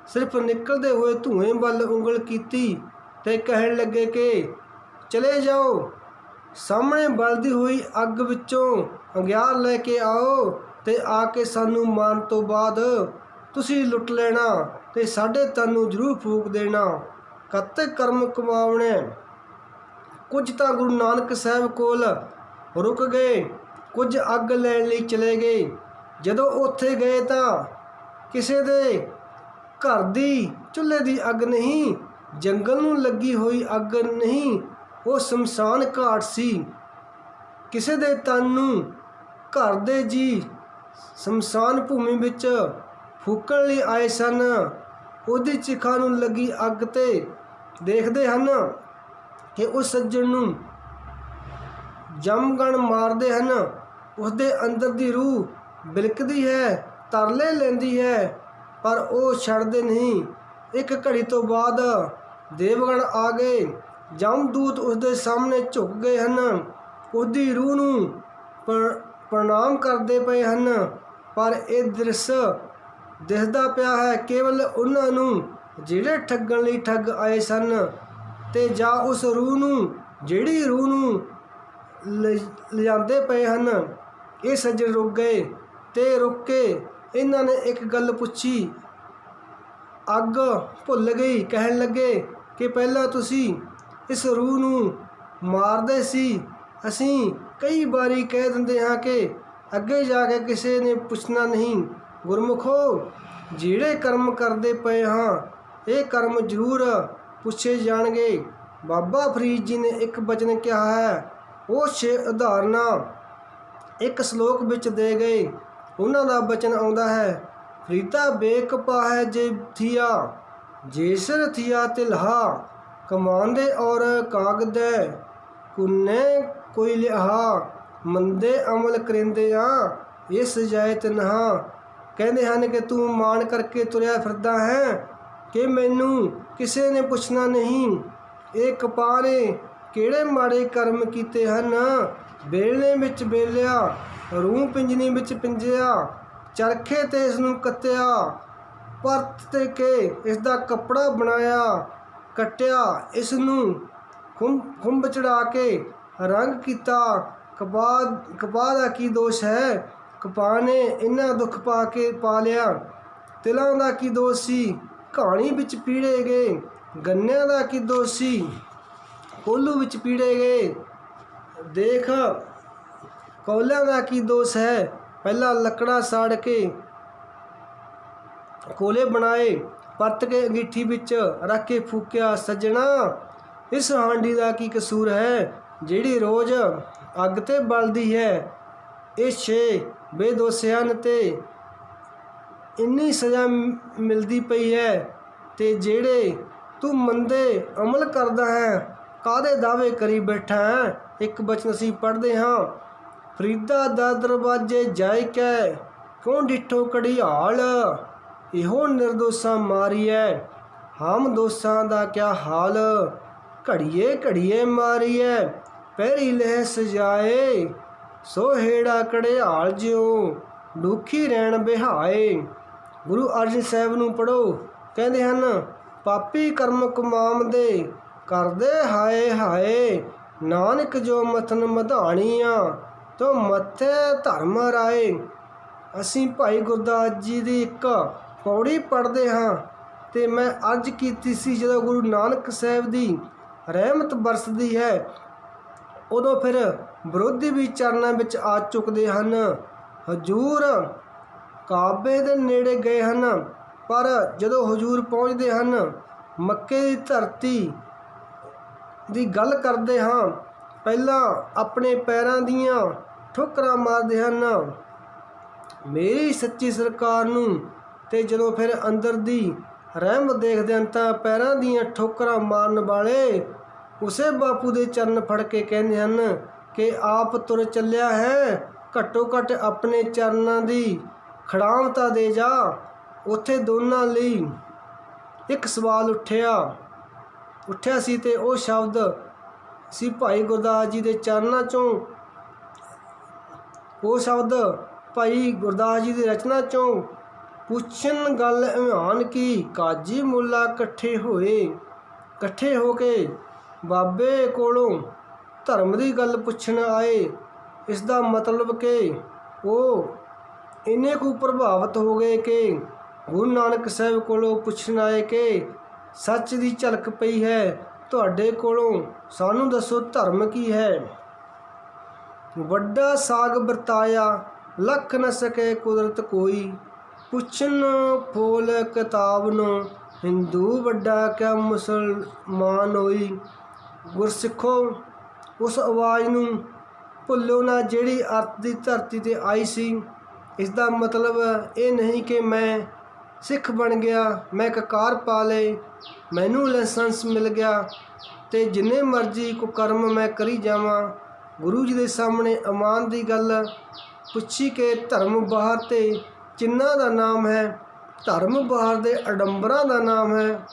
ਸਿਰਫ ਨਿਕਲਦੇ ਹੋਏ ਧੂਏ ਵੱਲ ਉਂਗਲ ਕੀਤੀ ਤੇ ਕਹਿਣ ਲੱਗੇ ਕਿ ਚਲੇ ਜਾਓ, ਸਾਹਮਣੇ ਬਲਦੀ ਹੋਈ ਅੱਗ ਵਿੱਚੋਂ ਅੰਗਿਆਰ ਲੈ ਕੇ ਆਓ ਤੇ ਆ ਕੇ ਸਾਨੂੰ ਮਾਰਨ ਤੋਂ ਬਾਅਦ ਤੁਸੀਂ ਲੁੱਟ ਲੈਣਾ ਤੇ ਸਾਡੇ ਤਨ ਨੂੰ ਜ਼ਰੂਰ ਫੂਕ ਦੇਣਾ। ਕਤ ਕਰਮ ਕਮਾਉਣੇ। ਕੁਝ ਤਾਂ ਗੁਰੂ ਨਾਨਕ ਸਾਹਿਬ ਕੋਲ ਰੁਕ ਗਏ, ਕੁਝ ਅੱਗ ਲੈਣ ਲਈ ਚਲੇ ਗਏ। ਜਦੋਂ ਉੱਥੇ ਗਏ ਤਾਂ ਕਿਸੇ ਦੇ ਘਰ ਦੀ ਚੁੱਲ੍ਹੇ ਦੀ ਅੱਗ ਨਹੀਂ, ਜੰਗਲ ਨੂੰ ਲੱਗੀ ਹੋਈ ਅੱਗ ਨਹੀਂ, ਉਹ ਸ਼ਮਸ਼ਾਨ ਘਾਟ ਸੀ। ਕਿਸੇ ਦੇ ਤਨ ਨੂੰ ਘਰ ਦੇ ਜੀ ਸ਼ਮਸ਼ਾਨ ਭੂਮੀ ਵਿੱਚ ਫੂਕਣ ਲਈ ਆਏ ਸਨ। ਉਹਦੀ ਚਿਖਾ ਨੂੰ ਲੱਗੀ ਅੱਗ ਤੇ ਦੇਖਦੇ ਹਨ ਕਿ ਉਸ ਸੱਜਣ ਨੂੰ ਜਮਗਣ ਮਾਰਦੇ ਹਨ। ਉਸਦੇ ਅੰਦਰ ਦੀ ਰੂਹ ਬਿਲਕਦੀ ਹੈ, ਤਰਲੇ ਲੈਂਦੀ ਹੈ, ਪਰ ਉਹ ਛੱਡਦੇ ਨਹੀਂ। ਇੱਕ ਘੜੀ ਤੋਂ ਬਾਅਦ ਦੇਵਗਣ ਆ ਗਏ। ਜਮਦੂਤ ਉਸਦੇ ਸਾਹਮਣੇ ਝੁਕ ਗਏ ਹਨ, ਉਹਦੀ ਰੂਹ ਨੂੰ ਪ੍ਰਣਾਮ ਕਰਦੇ ਪਏ ਹਨ। ਪਰ ਇਹ ਦ੍ਰਿਸ਼ ਦਿਸਦਾ ਪਿਆ ਹੈ ਕੇਵਲ ਉਹਨਾਂ ਨੂੰ ਜਿਹੜੇ ਠੱਗਣ ਲਈ ਠੱਗ ਆਏ ਸਨ, ਤੇ ਜਾਂ ਉਸ ਰੂਹ ਨੂੰ ਜਿਹੜੀ ਰੂਹ ਨੂੰ ਲਿਜਾਂਦੇ ਪਏ ਹਨ। ਇਹ ਸੱਜਣ ਰੁਕ ਗਏ ਤੇ ਰੁਕ ਕੇ ਇਹਨਾਂ ਨੇ ਇੱਕ ਗੱਲ ਪੁੱਛੀ। ਅੱਗ ਭੁੱਲ ਗਈ। ਕਹਿਣ ਲੱਗੇ ਕਿ ਪਹਿਲਾਂ ਤੁਸੀਂ ਇਸ ਰੂਹ ਨੂੰ ਮਾਰਦੇ ਸੀ। ਅਸੀਂ ਕਈ ਵਾਰੀ ਕਹਿ ਦਿੰਦੇ ਹਾਂ ਕਿ ਅੱਗੇ ਜਾ ਕੇ ਕਿਸੇ ਨੇ ਪੁੱਛਣਾ ਨਹੀਂ। ਗੁਰਮੁਖੋ, ਜਿਹੜੇ ਕਰਮ ਕਰਦੇ ਪਏ ਹਾਂ ਇਹ ਕਰਮ ਜ਼ਰੂਰ ਪੁੱਛੇ ਜਾਣਗੇ। ਬਾਬਾ ਫਰੀਦ ਜੀ ਨੇ ਇੱਕ ਬਚਨ ਕਿਹਾ ਹੈ, ਉਹ 6 ਉਦਾਹਰਨਾਂ ਇੱਕ ਸ਼ਲੋਕ ਵਿੱਚ ਦੇ ਗਏ। ਉਹਨਾਂ ਦਾ ਬਚਨ ਆਉਂਦਾ ਹੈ, ਫਰੀਦਾ ਬੇਕਪਾ ਹੈ ਜੇ ਥੀਆ, ਜੇਸਰ ਥੀਆ ਤਿਲਹਾ, ਕਮਾਂਦੇ ਔਰ ਕਾਗਦੈ, ਕੁੰਨੇ ਕੋਈ ਲਿਹਾ, ਮੰਦੇ ਅਮਲ ਕਰਿੰਦਿਆਂ ਇਸ ਜਾਇਤ ਨਹਾ। ਕਹਿੰਦੇ ਹਨ ਕਿ ਤੂੰ ਮਾਣ ਕਰਕੇ ਤੁਰਿਆ ਫਿਰਦਾ ਹੈ ਕਿ ਮੈਨੂੰ ਕਿਸੇ ਨੇ ਪੁੱਛਣਾ ਨਹੀਂ। ਇਹ ਕਪਾਹ ਨੇ ਕਿਹੜੇ ਮਾੜੇ ਕਰਮ ਕੀਤੇ ਹਨ। ਬੇਲਣੇ ਵਿੱਚ ਬੇਲਿਆ, ਰੂੰ ਪਿੰਜਣੀ ਵਿੱਚ ਪਿੰਜਿਆ, ਚਰਖੇ ਤੇ ਇਸ ਨੂੰ ਕੱਤਿਆ, ਪਰਤ ਤੇ ਕੇ ਇਸ ਦਾ ਕੱਪੜਾ ਬਣਾਇਆ, ਕੱਟਿਆ, ਇਸ ਨੂੰ ਖੁੰਭ ਚੜਾ ਕੇ ਰੰਗ ਕੀਤਾ। ਕਪਾਹ ਦਾ ਕੀ ਦੋਸ਼ ਹੈ? ਕਪਾਹ ਨੇ ਇੰਨਾ ਦੁੱਖ ਪਾ ਲਿਆ। ਤਿਲਾਂ ਦਾ ਕੀ ਦੋਸ਼ ਸੀ? ਕਹਾਣੀ ਵਿੱਚ ਪੀੜੇ ਗਏ। ਗੰਨਿਆਂ ਦਾ ਕੀ ਦੋਸ਼ ਸੀ? ਕੋਲੂ ਵਿੱਚ ਪੀੜੇ ਗਏ। ਦੇਖ ਕੋਲਿਆਂ ਦਾ ਕੀ ਦੋਸ਼ ਹੈ? ਪਹਿਲਾਂ ਲੱਕੜਾਂ ਸਾੜ ਕੇ ਕੋਲੇ ਬਣਾਏ, ਪਰਤ ਕੇ ਅੰਗੀਠੀ ਵਿੱਚ ਰੱਖ ਕੇ ਫੂਕਿਆ। ਸੱਜਣਾ, ਇਸ ਹਾਂਡੀ ਦਾ ਕੀ ਕਸੂਰ ਹੈ ਜਿਹੜੀ ਰੋਜ਼ ਅੱਗ 'ਤੇ ਬਲਦੀ ਹੈ? ਇਹ 6 ਬੇਦੋਸ਼ ਹਨ ਤੇ ਇੰਨੀ ਸਜ਼ਾ ਮਿਲਦੀ ਪਈ ਹੈ। ਤੇ ਜਿਹੜੇ ਤੂੰ ਮੰਦੇ ਅਮਲ ਕਰਦਾ ਹੈ, ਕਾਹਦੇ ਦਾਅਵੇ ਕਰੀ ਬੈਠਾ ਹੈ? ਇੱਕ ਬਚਨ ਅਸੀਂ ਪੜ੍ਹਦੇ ਹਾਂ, ਫਰੀਦਾ ਦਾ ਦਰਵਾਜ਼ੇ ਜਾਇ ਕੈ, ਕਿਉਂ ਡਿੱਠੋ ਘੜਿਆਲ, ਇਹੋ ਨਿਰਦੋਸ਼ਾਂ ਮਾਰੀਐ, ਹਮ ਦੋਸ਼ਾਂ ਦਾ ਕਿਆ ਹਾਲ, ਘੜੀਏ ਘੜੀਏ ਮਾਰੀਐ, ਪਹਿਰੀ ਲਹਿ ਸਜਾਏ, ਸੋ ਹੇੜਾ ਘੜਿਆਲ ਜਿਉ ਦੁਖੀ ਰਹਿਣ ਬਿਹਾਏ। ਗੁਰੂ ਅਰਜਨ ਸਾਹਿਬ ਨੂੰ ਪੜ੍ਹੋ। ਕਹਿੰਦੇ ਹਨ, ਪਾਪੀ ਕਰਮ ਕਮਾਉਂਦੇ ਕਰਦੇ ਹਾਏ ਹਾਏ, ਨਾਨਕ ਜੋ ਮਥਨ ਮਧਾਣੀਆਂ ਤੋ ਮੱਥੇ ਧਰਮ ਰਾਏ। ਅਸੀਂ ਭਾਈ ਗੁਰਦਾਸ ਜੀ ਦੀ ਇੱਕ ਪੌੜੀ ਪੜ੍ਹਦੇ ਹਾਂ ਤੇ ਮੈਂ ਅਰਜ਼ ਕੀਤੀ ਸੀ, ਜਦੋਂ ਗੁਰੂ ਨਾਨਕ ਸਾਹਿਬ ਦੀ ਰਹਿਮਤ ਬਰਸਦੀ ਹੈ ਉਦੋਂ ਫਿਰ ਵਿਰੋਧੀ ਵੀ ਚਰਨਾਂ ਵਿੱਚ ਆ ਚੁੱਕਦੇ ਹਨ। ਹਜ਼ੂਰ ਕਾਬੇ ਦੇ ਨੇੜੇ ਗਏ ਹਨ, ਪਰ ਜਦੋਂ ਹਜ਼ੂਰ ਪਹੁੰਚਦੇ ਹਨ, ਮੱਕੇ ਦੀ ਧਰਤੀ ਦੀ ਗੱਲ ਕਰਦੇ ਹਾਂ, ਪਹਿਲਾਂ ਆਪਣੇ ਪੈਰਾਂ ਦੀਆਂ ਠੋਕਰਾਂ ਮਾਰਦੇ ਹਨ, ਮੇਰੀ ਸੱਚੀ ਸਰਕਾਰ ਨੂੰ। ਤੇ ਜਦੋਂ ਫਿਰ ਅੰਦਰ ਦੀ ਰਹਿਮਤ ਦੇਖਦੇ ਹਨ ਤਾਂ ਪੈਰਾਂ ਦੀਆਂ ਠੋਕਰਾਂ ਮਾਰਨ ਵਾਲੇ ਉਸੇ ਬਾਪੂ ਦੇ ਚਰਨ ਫੜ ਕੇ ਕਹਿੰਦੇ ਹਨ ਕਿ ਆਪ ਤੁਰ ਚੱਲਿਆ ਹੈ, ਘੱਟੋ ਘੱਟ ਆਪਣੇ ਚਰਨਾਂ ਦੀ ਖੜਾਮ ਤਾਂ ਦੇ ਜਾ। ਉੱਥੇ ਦੋਨਾਂ ਲਈ ਇੱਕ ਸਵਾਲ ਉੱਠਿਆ ਸੀ ਤੇ ਉਹ ਸ਼ਬਦ ਸੀ ਭਾਈ ਗੁਰਦਾਸ ਜੀ ਦੇ ਚਰਨਾਂ 'ਚੋਂ, ਉਹ ਸ਼ਬਦ ਭਾਈ ਗੁਰਦਾਸ ਜੀ ਦੀ ਰਚਨਾ 'ਚੋਂ, ਪੁੱਛਣ ਗੱਲ ਇਮਾਨ ਕੀ, ਕਾਜੀ ਮੁੱਲਾ ਇਕੱਠੇ ਹੋ ਕੇ ਬਾਬੇ ਕੋਲੋਂ ਧਰਮ ਦੀ ਗੱਲ ਪੁੱਛਣ ਆਏ। ਇਸ ਦਾ ਮਤਲਬ ਕਿ ਉਹ ਇੰਨੇ ਕੁ ਪ੍ਰਭਾਵਿਤ ਹੋ ਗਏ ਕਿ ਗੁਰੂ ਨਾਨਕ ਸਾਹਿਬ ਕੋਲੋਂ ਪੁੱਛਣ ਆਏ ਕਿ ਸੱਚ ਦੀ ਝਲਕ ਪਈ ਹੈ ਤੁਹਾਡੇ ਕੋਲੋਂ, ਸਾਨੂੰ ਦੱਸੋ ਧਰਮ ਕੀ ਹੈ। ਵੱਡਾ ਸਾਗ ਵਰਤਾਇਆ ਲੱਖ ਨ ਸਕੇ ਕੁਦਰਤ ਕੋਈ, ਪੁੱਛਣ ਫੋਲ ਕਿਤਾਬ ਨੂੰ ਹਿੰਦੂ ਵੱਡਾ ਕਿਆ ਮੁਸਲਮਾਨ ਹੋਈ। ਗੁਰਸਿੱਖੋ, ਉਸ ਆਵਾਜ਼ ਨੂੰ ਭੁੱਲੋ ਨਾ ਜਿਹੜੀ ਅਰਥ ਦੀ ਧਰਤੀ 'ਤੇ ਆਈ ਸੀ। ਇਸ ਦਾ ਮਤਲਬ ਇਹ ਨਹੀਂ ਕਿ ਮੈਂ ਸਿੱਖ ਬਣ ਗਿਆ, ਮੈਂ ਕਕਾਰ ਪਾ ਲਏ, ਮੈਨੂੰ ਲਾਇਸੈਂਸ ਮਿਲ ਗਿਆ ਤੇ ਜਿੰਨੇ ਮਰਜ਼ੀ ਕੁਕਰਮ ਮੈਂ ਕਰੀ ਜਾਵਾਂ। ਗੁਰੂ ਜੀ ਦੇ ਸਾਹਮਣੇ ਅਮਾਨ ਦੀ ਗੱਲ ਪੁੱਛੀ ਕਿ ਧਰਮ ਬਾਹਰ ਤੇ ਚਿੰਨ੍ਹਾਂ ਦਾ ਨਾਮ ਹੈ, ਧਰਮ ਬਾਹਰ ਦੇ ਅਡੰਬਰਾਂ ਦਾ ਨਾਮ ਹੈ।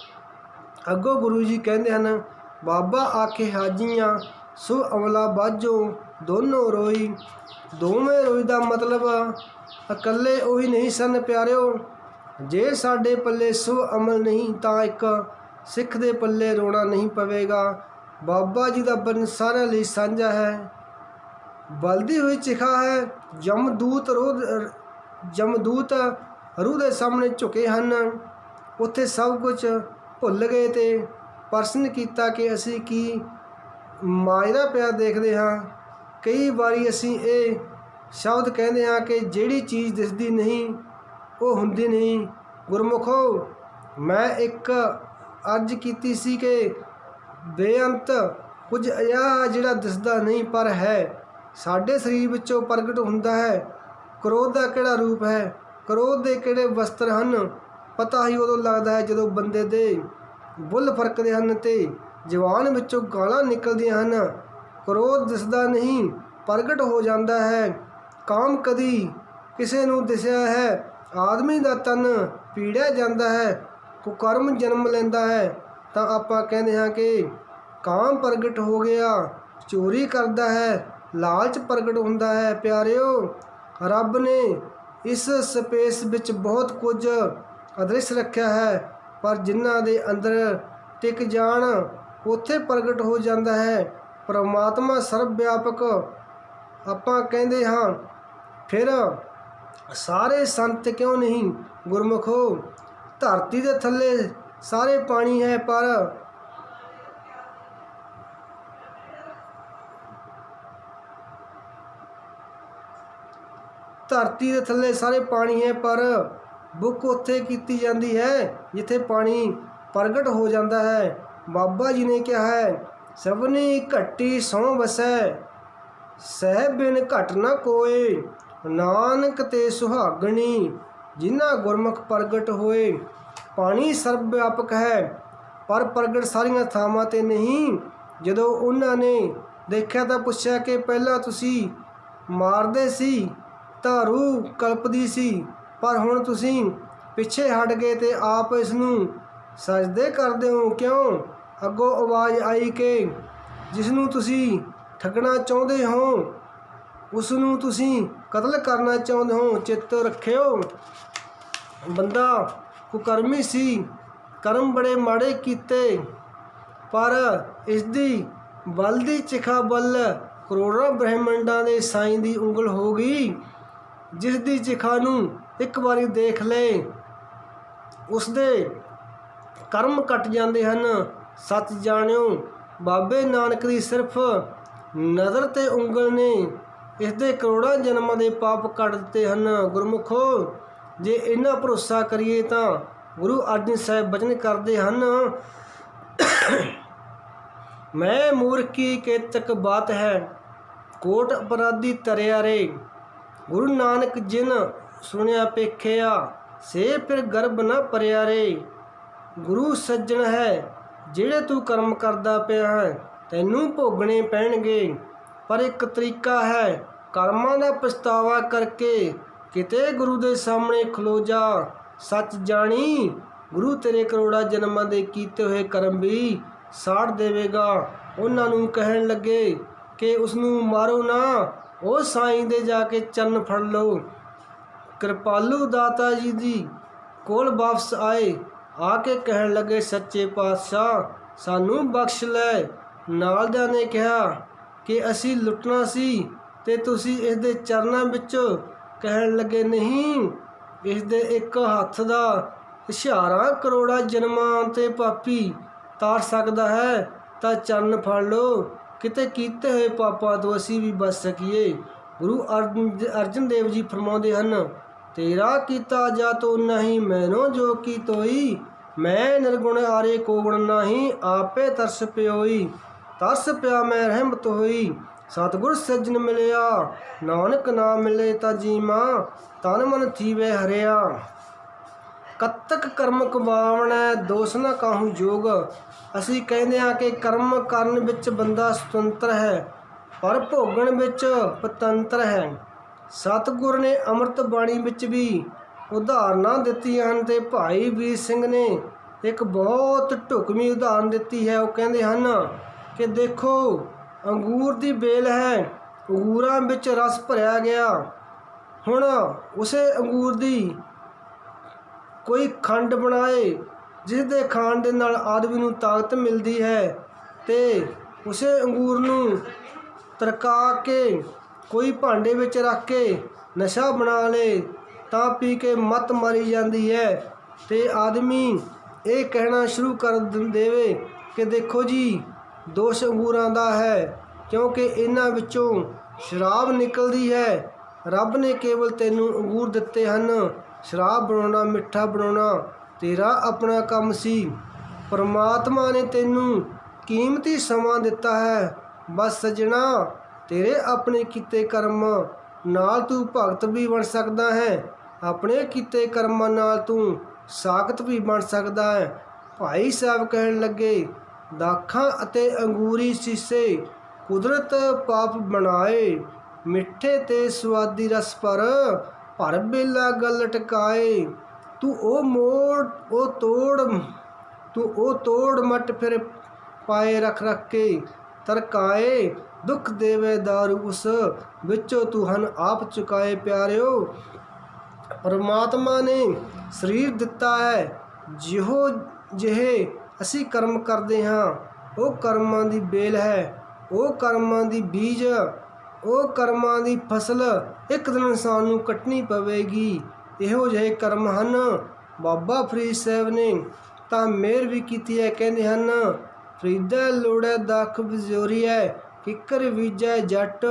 ਅੱਗੋਂ ਗੁਰੂ ਜੀ ਕਹਿੰਦੇ ਹਨ, ਬਾਬਾ ਆਖੇ ਹਾਜੀਆਂ ਸੋ ਅਮਲਾ ਬਾਝੋ ਦੋਨੋਂ ਰੋਈ। ਦੋਵੇਂ ਰੋਈ ਦਾ ਮਤਲਬ ਇਕੱਲੇ ਉਹੀ ਨਹੀਂ ਸਨ ਪਿਆਰਿਓ। ਜੇ ਸਾਡੇ ਪੱਲੇ ਸੋ ਅਮਲ ਨਹੀਂ ਤਾਂ ਇੱਕ ਸਿੱਖ ਦੇ ਪੱਲੇ ਰੋਣਾ ਨਹੀਂ ਪਵੇਗਾ। ਬਾਬਾ ਜੀ ਦਾ ਬਰਨ ਸਾਰਿਆਂ ਲਈ ਸਾਂਝਾ ਹੈ। ਬਲਦੀ ਹੋਈ ਚਿਖਾ ਹੈ। ਜਮਦੂਤ ਰੂਹ ਦੇ ਸਾਹਮਣੇ ਝੁਕੇ ਹਨ। ਉੱਥੇ ਸਭ ਕੁਝ ਭੁੱਲ ਗਏ ਤੇ ਪ੍ਰਸ਼ਨ ਕੀਤਾ ਕਿ ਅਸੀਂ ਕੀ ਮਾਜਰਾ ਪਿਆ ਦੇਖਦੇ ਹਾਂ। ਕਈ ਵਾਰੀ ਅਸੀਂ ਇਹ ਸ਼ਬਦ ਕਹਿੰਦੇ ਹਾਂ ਕਿ ਜਿਹੜੀ ਚੀਜ਼ ਦਿਸਦੀ ਨਹੀਂ ਉਹ ਹੁੰਦੀ ਨਹੀਂ। ਗੁਰਮੁਖੋ, ਮੈਂ ਇੱਕ ਅਰਜ਼ ਕੀਤੀ ਸੀ ਕਿ ਬੇਅੰਤ ਕੁਝ ਅਜਿਹਾ ਜਿਹੜਾ ਦਿਸਦਾ ਨਹੀਂ ਪਰ ਹੈ, ਸਾਡੇ ਸਰੀਰ ਵਿੱਚੋਂ ਪ੍ਰਗਟ ਹੁੰਦਾ ਹੈ। ਕ੍ਰੋਧ ਦਾ ਕਿਹੜਾ ਰੂਪ ਹੈ, ਕ੍ਰੋਧ ਦੇ ਕਿਹੜੇ ਵਸਤਰ ਹਨ, ਪਤਾ ਹੀ ਉਦੋਂ ਲੱਗਦਾ ਹੈ ਜਦੋਂ ਬੰਦੇ ਦੇ ਬੁੱਲ ਫਰਕਦੇ ਹਨ ਅਤੇ ਜ਼ੁਬਾਨ ਵਿੱਚੋਂ ਗਾਲਾਂ ਨਿਕਲਦੀਆਂ ਹਨ। ਕ੍ਰੋਧ ਦਿਸਦਾ ਨਹੀਂ, ਪ੍ਰਗਟ ਹੋ ਜਾਂਦਾ ਹੈ। ਕਾਮ ਕਦੀ ਕਿਸੇ ਨੂੰ ਦਿਸਿਆ ਹੈ, ਆਦਮੀ ਦਾ ਤਨ ਪੀੜਿਆ ਜਾਂਦਾ ਹੈ, ਕੁਕਰਮ ਜਨਮ ਲੈਂਦਾ ਹੈ ਤਾਂ ਆਪਾਂ ਕਹਿੰਦੇ ਹਾਂ ਕਿ ਕਾਮ ਪ੍ਰਗਟ ਹੋ ਗਿਆ। ਚੋਰੀ ਕਰਦਾ ਹੈ, ਲਾਲਚ ਪ੍ਰਗਟ ਹੁੰਦਾ ਹੈ। ਪਿਆਰਿਓ, ਰੱਬ ਨੇ ਇਸ ਸਪੇਸ ਵਿੱਚ ਬਹੁਤ ਕੁਝ ਅਦ੍ਰਿਸ਼ ਰੱਖਿਆ ਹੈ, ਪਰ ਜਿਨ੍ਹਾਂ ਦੇ ਅੰਦਰ ਟਿਕ ਜਾਣ ਉੱਥੇ ਪ੍ਰਗਟ ਹੋ ਜਾਂਦਾ ਹੈ ਪਰਮਾਤਮਾ ਸਰਬ ਵਿਆਪਕ। ਆਪਾਂ ਕਹਿੰਦੇ ਹਾਂ ਫਿਰ ਸਾਰੇ ਸੰਤ ਕਿਉਂ ਨਹੀਂ ਗੁਰਮੁਖੋ, ਧਰਤੀ ਦੇ ਥੱਲੇ ਸਾਰੇ ਪਾਣੀ ਹੈ ਪਰ ਧਰਤੀ ਦੇ ਥੱਲੇ ਸਾਰੇ ਪਾਣੀ ਹੈ ਪਰ ਬੁੱਕ ਉੱਥੇ ਕੀਤੀ ਜਾਂਦੀ ਹੈ ਜਿੱਥੇ ਪਾਣੀ ਪ੍ਰਗਟ ਹੋ ਜਾਂਦਾ ਹੈ। ਬਾਬਾ ਜੀ ਨੇ ਕਿਹਾ ਹੈ, ਸਭਨੀ ਘਟੀ ਸਹੁੰ ਵਸੈ, ਸਹਿ ਬਿਨ ਘਟ ਨ ਕੋਇ, ਨਾਨਕ ਤੇ ਸੁਹਾਗਣੀ ਜਿਨ੍ਹਾਂ ਗੁਰਮੁਖ ਪ੍ਰਗਟ ਹੋਏ। ਪਾਣੀ ਸਰਬ ਵਿਆਪਕ ਹੈ ਪਰ ਪ੍ਰਗਟ ਸਾਰੀਆਂ ਥਾਵਾਂ 'ਤੇ ਨਹੀਂ। ਜਦੋਂ ਉਹਨਾਂ ਨੇ ਦੇਖਿਆ ਤਾਂ ਪੁੱਛਿਆ ਕਿ ਪਹਿਲਾਂ ਤੁਸੀਂ ਮਾਰਦੇ ਸੀ ਤਾਂ ਰੂਹ ਕਲਪਦੀ ਸੀ, ਪਰ ਹੁਣ ਤੁਸੀਂ ਪਿੱਛੇ ਹਟ ਗਏ ਤੇ ਆਪ ਇਸ ਨੂੰ ਸਜਦੇ ਕਰਦੇ ਹੋ ਕਿਉਂ? ਅੱਗੋਂ ਆਵਾਜ਼ ਆਈ ਕਿ ਜਿਸ ਨੂੰ ਤੁਸੀਂ ਠੱਗਣਾ ਚਾਹੁੰਦੇ ਹੋ ਉਸ ਨੂੰ ਤੁਸੀਂ ਕਤਲ ਕਰਨਾ ਚਾਹੁੰਦੇ ਹੋ। ਚਿੱਤ ਰੱਖਿਓ, ਬੰਦਾ ਕੁਕਰਮੀ ਸੀ, ਕਰਮ ਬੜੇ ਮਾੜੇ ਕੀਤੇ, ਪਰ ਇਸ ਦੀ ਬਲ ਦੀ ਚਿਖਾ ਬਲ ਕਰੋੜਾਂ ਬ੍ਰਹਿਮੰਡਾਂ ਦੇ ਸਾਈਂ ਦੀ ਉਂਗਲ ਹੋ ਗਈ। ਜਿਸ ਦੀ ਚਿਖਾ ਨੂੰ ਇੱਕ ਵਾਰੀ ਦੇਖ ਲਏ ਉਸਦੇ ਕਰਮ ਕੱਟ ਜਾਂਦੇ ਹਨ। ਸੱਚ ਜਾਣਿਓ, ਬਾਬੇ ਨਾਨਕ ਦੀ ਸਿਰਫ ਨਜ਼ਰ ਤੇ ਉਂਗਲ ਨੇ ਇਸ ਦੇ ਕਰੋੜਾਂ ਜਨਮਾਂ ਦੇ ਪਾਪ ਕੱਟ ਦਿੱਤੇ ਹਨ। ਗੁਰਮੁਖੋ, ਜੇ ਇੰਨਾ ਭਰੋਸਾ ਕਰੀਏ ਤਾਂ ਗੁਰੂ ਅਰਜਨ ਸਾਹਿਬ ਬਚਨ ਕਰਦੇ ਹਨ, ਮੈਂ ਮੂਰਖੀ ਕੇਤਕ ਬਾਤ ਹੈ, ਕੋਟ ਅਪਰਾਧੀ ਤਰਿਆ ਰੇ। ਗੁਰੂ ਨਾਨਕ ਜਿਨ ਸੁਣਿਆ ਪੇਖਿਆ, ਸੇ ਫਿਰ ਗਰਭ ਨਾ ਭਰਿਆ ਰੇ। ਗੁਰੂ ਸੱਜਣ ਹੈ, ਜਿਹੜੇ ਤੂੰ ਕਰਮ ਕਰਦਾ ਪਿਆ ਹੈ ਤੈਨੂੰ ਭੋਗਣੇ ਪੈਣਗੇ, ਪਰ ਇੱਕ ਤਰੀਕਾ ਹੈ, ਕਰਮਾਂ ਦਾ ਪਛਤਾਵਾ ਕਰਕੇ ਕਿਤੇ ਗੁਰੂ ਦੇ ਸਾਹਮਣੇ ਖਲੋ ਜਾ। ਸੱਚ ਜਾਣੀ, ਗੁਰੂ ਤੇਰੇ ਕਰੋੜਾਂ ਜਨਮਾਂ ਦੇ ਕੀਤੇ ਹੋਏ ਕਰਮ ਵੀ ਸਾੜ ਦੇਵੇਗਾ। ਉਹਨਾਂ ਨੂੰ ਕਹਿਣ ਲੱਗੇ ਕਿ ਉਸ ਨੂੰ ਮਾਰੋ ਨਾ, ਉਹ ਸਾਈਂ ਦੇ ਜਾ ਕੇ ਚਰਨ ਫੜ ਲਓ। ਕਿਰਪਾਲੂ ਦਾਤਾ ਜੀ ਦੀ ਕੋਲ ਵਾਪਸ ਆਏ, ਆ ਕੇ ਕਹਿਣ ਲੱਗੇ, ਸੱਚੇ ਪਾਤਸ਼ਾਹ ਸਾਨੂੰ ਬਖਸ਼ ਲੈ। ਨਾਲਦਿਆਂ ਨੇ ਕਿਹਾ ਕਿ ਅਸੀਂ ਲੁੱਟਣਾ ਸੀ ਤੇ ਤੁਸੀਂ ਇਸ ਦੇ ਚਰਨਾਂ ਵਿੱਚ। ਕਹਿਣ ਲੱਗੇ, ਨਹੀਂ, ਇਸ ਦੇ ਇੱਕ ਹੱਥ ਦਾ ਇਸ਼ਾਰਾ ਕਰੋੜਾਂ ਜਨਮਾਂ ਤੇ ਪਾਪੀ ਤਾਰ ਸਕਦਾ ਹੈ, ਤਾਂ ਚਰਨ ਫੜ ਲਓ, ਕਿਤੇ ਕੀਤੇ ਹੋਏ ਪਾਪਾਂ ਤੋਂ ਅਸੀਂ ਵੀ ਬਚ ਸਕੀਏ। ਗੁਰੂ ਅਰਜਨ ਦੇਵ ਜੀ ਫਰਮਾਉਂਦੇ ਹਨ, ਤੇਰਾ ਕੀਤਾ ਜਾਤੋ ਨਹੀਂ ਮੈਨੋ ਜੋ ਕੀ ਤੋਈ, ਮੈਂ ਨਿਰਗੁਣ ਆਰੇ ਕੋ ਗੁਣ ਨਹੀਂ, ਆਪੇ ਤਰਸ ਪਿਓਈ। ਤਰਸ ਪਿਆ ਮੈਂ ਰਹਿਮਤ ਹੋਈ, ਸਤਿਗੁਰ ਸੱਜਣ ਮਿਲਿਆ, ਨਾਨਕ ਨਾ ਮਿਲੇ ਤਾਂ ਜੀਮਾ, ਤਨ ਮਨ ਥੀਵੇ ਹਰਿਆ। ਕਤਕ ਕਰਮ ਕਮਾਵਣੈ, ਦੋਸ ਨਾ ਕਾਹੂ ਜੋਗ। ਅਸੀਂ ਕਹਿੰਦੇ ਹਾਂ ਕਿ ਕਰਮ ਕਰਨ ਵਿੱਚ ਬੰਦਾ ਸੁਤੰਤਰ ਹੈ, ਪਰ ਭੋਗਣ ਵਿੱਚ ਪਤੰਤਰ ਹੈ। ਸਤਿਗੁਰ ਨੇ ਅੰਮ੍ਰਿਤ ਬਾਣੀ ਵਿੱਚ ਵੀ ਉਦਾਹਰਨਾਂ ਦਿੱਤੀਆਂ ਹਨ ਤੇ ਭਾਈ ਵੀਰ ਸਿੰਘ ਨੇ ਇੱਕ ਬਹੁਤ ਢੁਕਵੀਂ ਉਦਾਹਰਨ ਦਿੱਤੀ ਹੈ। ਉਹ ਕਹਿੰਦੇ ਹਨ ਕਿ ਦੇਖੋ, ਅੰਗੂਰ ਦੀ ਬੇਲ ਹੈ, ਅੰਗੂਰਾਂ ਵਿੱਚ ਰਸ ਭਰਿਆ ਗਿਆ, ਹੁਣ ਉਸੇ ਅੰਗੂਰ ਦੀ ਕੋਈ ਖੰਡ ਬਣਾਏ ਜਿਸ ਦੇ ਖਾਣ ਦੇ ਨਾਲ ਆਦਮੀ ਨੂੰ ਤਾਕਤ ਮਿਲਦੀ ਹੈ, ਤੇ ਉਸੇ ਅੰਗੂਰ ਨੂੰ ਤਰਕਾ ਕੇ ਕੋਈ ਭਾਂਡੇ ਵਿੱਚ ਰੱਖ ਕੇ ਨਸ਼ਾ ਬਣਾ ਲੇ ਤਾਂ ਪੀ ਕੇ ਮੱਤ ਮਾਰੀ ਜਾਂਦੀ ਹੈ। ਤੇ ਆਦਮੀ ਇਹ ਕਹਿਣਾ ਸ਼ੁਰੂ ਕਰ ਦੇਵੇ ਕਿ ਦੇਖੋ ਜੀ, ਦੋਸ਼ ਅੰਗੂਰਾਂ ਦਾ ਹੈ, ਕਿਉਂਕਿ ਇਹਨਾਂ ਵਿੱਚੋਂ ਸ਼ਰਾਬ ਨਿਕਲਦੀ ਹੈ। ਰੱਬ ਨੇ ਕੇਵਲ ਤੈਨੂੰ ਅੰਗੂਰ ਦਿੱਤੇ ਹਨ, ਸ਼ਰਾਬ ਬਣਾਉਣਾ, ਮਿੱਠਾ ਬਣਾਉਣਾ ਤੇਰਾ ਆਪਣਾ ਕੰਮ ਸੀ। परमात्मा ने तैनू कीमती समा दिता है। बस सजना तेरे अपने किते कर्म नाल तू भगत भी बन सकदा है। अपने किते कर्मां नाल तू साकत भी बन सकदा है। भाई साहब कहण लगे, दाखां अते अंगूरी सीसे कुदरत पाप बनाए। मिठे ते स्वादी रस पर भर बेला गल टकाए। तू ओ तोड़ मट फिर पाए रख रख के तरकाए। दुख देवे दारू उस विचों तू हन आप चुकाए। प्यारिओ, परमात्मा ने ਸਰੀਰ ਦਿੱਤਾ ਹੈ। ਜਿਹੋ ਜਿਹੇ ਅਸੀਂ ਕਰਮ ਕਰਦੇ ਹਾਂ ਉਹ ਕਰਮਾਂ ਦੀ ਬੇਲ ਹੈ, ਉਹ ਕਰਮਾਂ ਦੀ ਬੀਜ, ਉਹ ਕਰਮਾਂ ਦੀ ਫਸਲ ਇੱਕ ਦਿਨ ਇਨਸਾਨ ਨੂੰ ਕੱਟਣੀ ਪਵੇਗੀ। ਇਹੋ ਜਿਹੇ ਕਰਮ ਹਨ। ਬਾਬਾ ਫਰੀਦ ਸਾਹਿਬ ਨੇ ਤਾਂ ਮਿਹਰ ਵੀ ਕੀਤੀ ਹੈ। ਕਹਿੰਦੇ ਹਨ, ਫਰੀਦਾ ਲੋੜੈ ਦਾਖ ਬਜ਼ੋਰੀਐ, ਕਿੱਕਰ ਬੀਜੈ ਜੱਟ,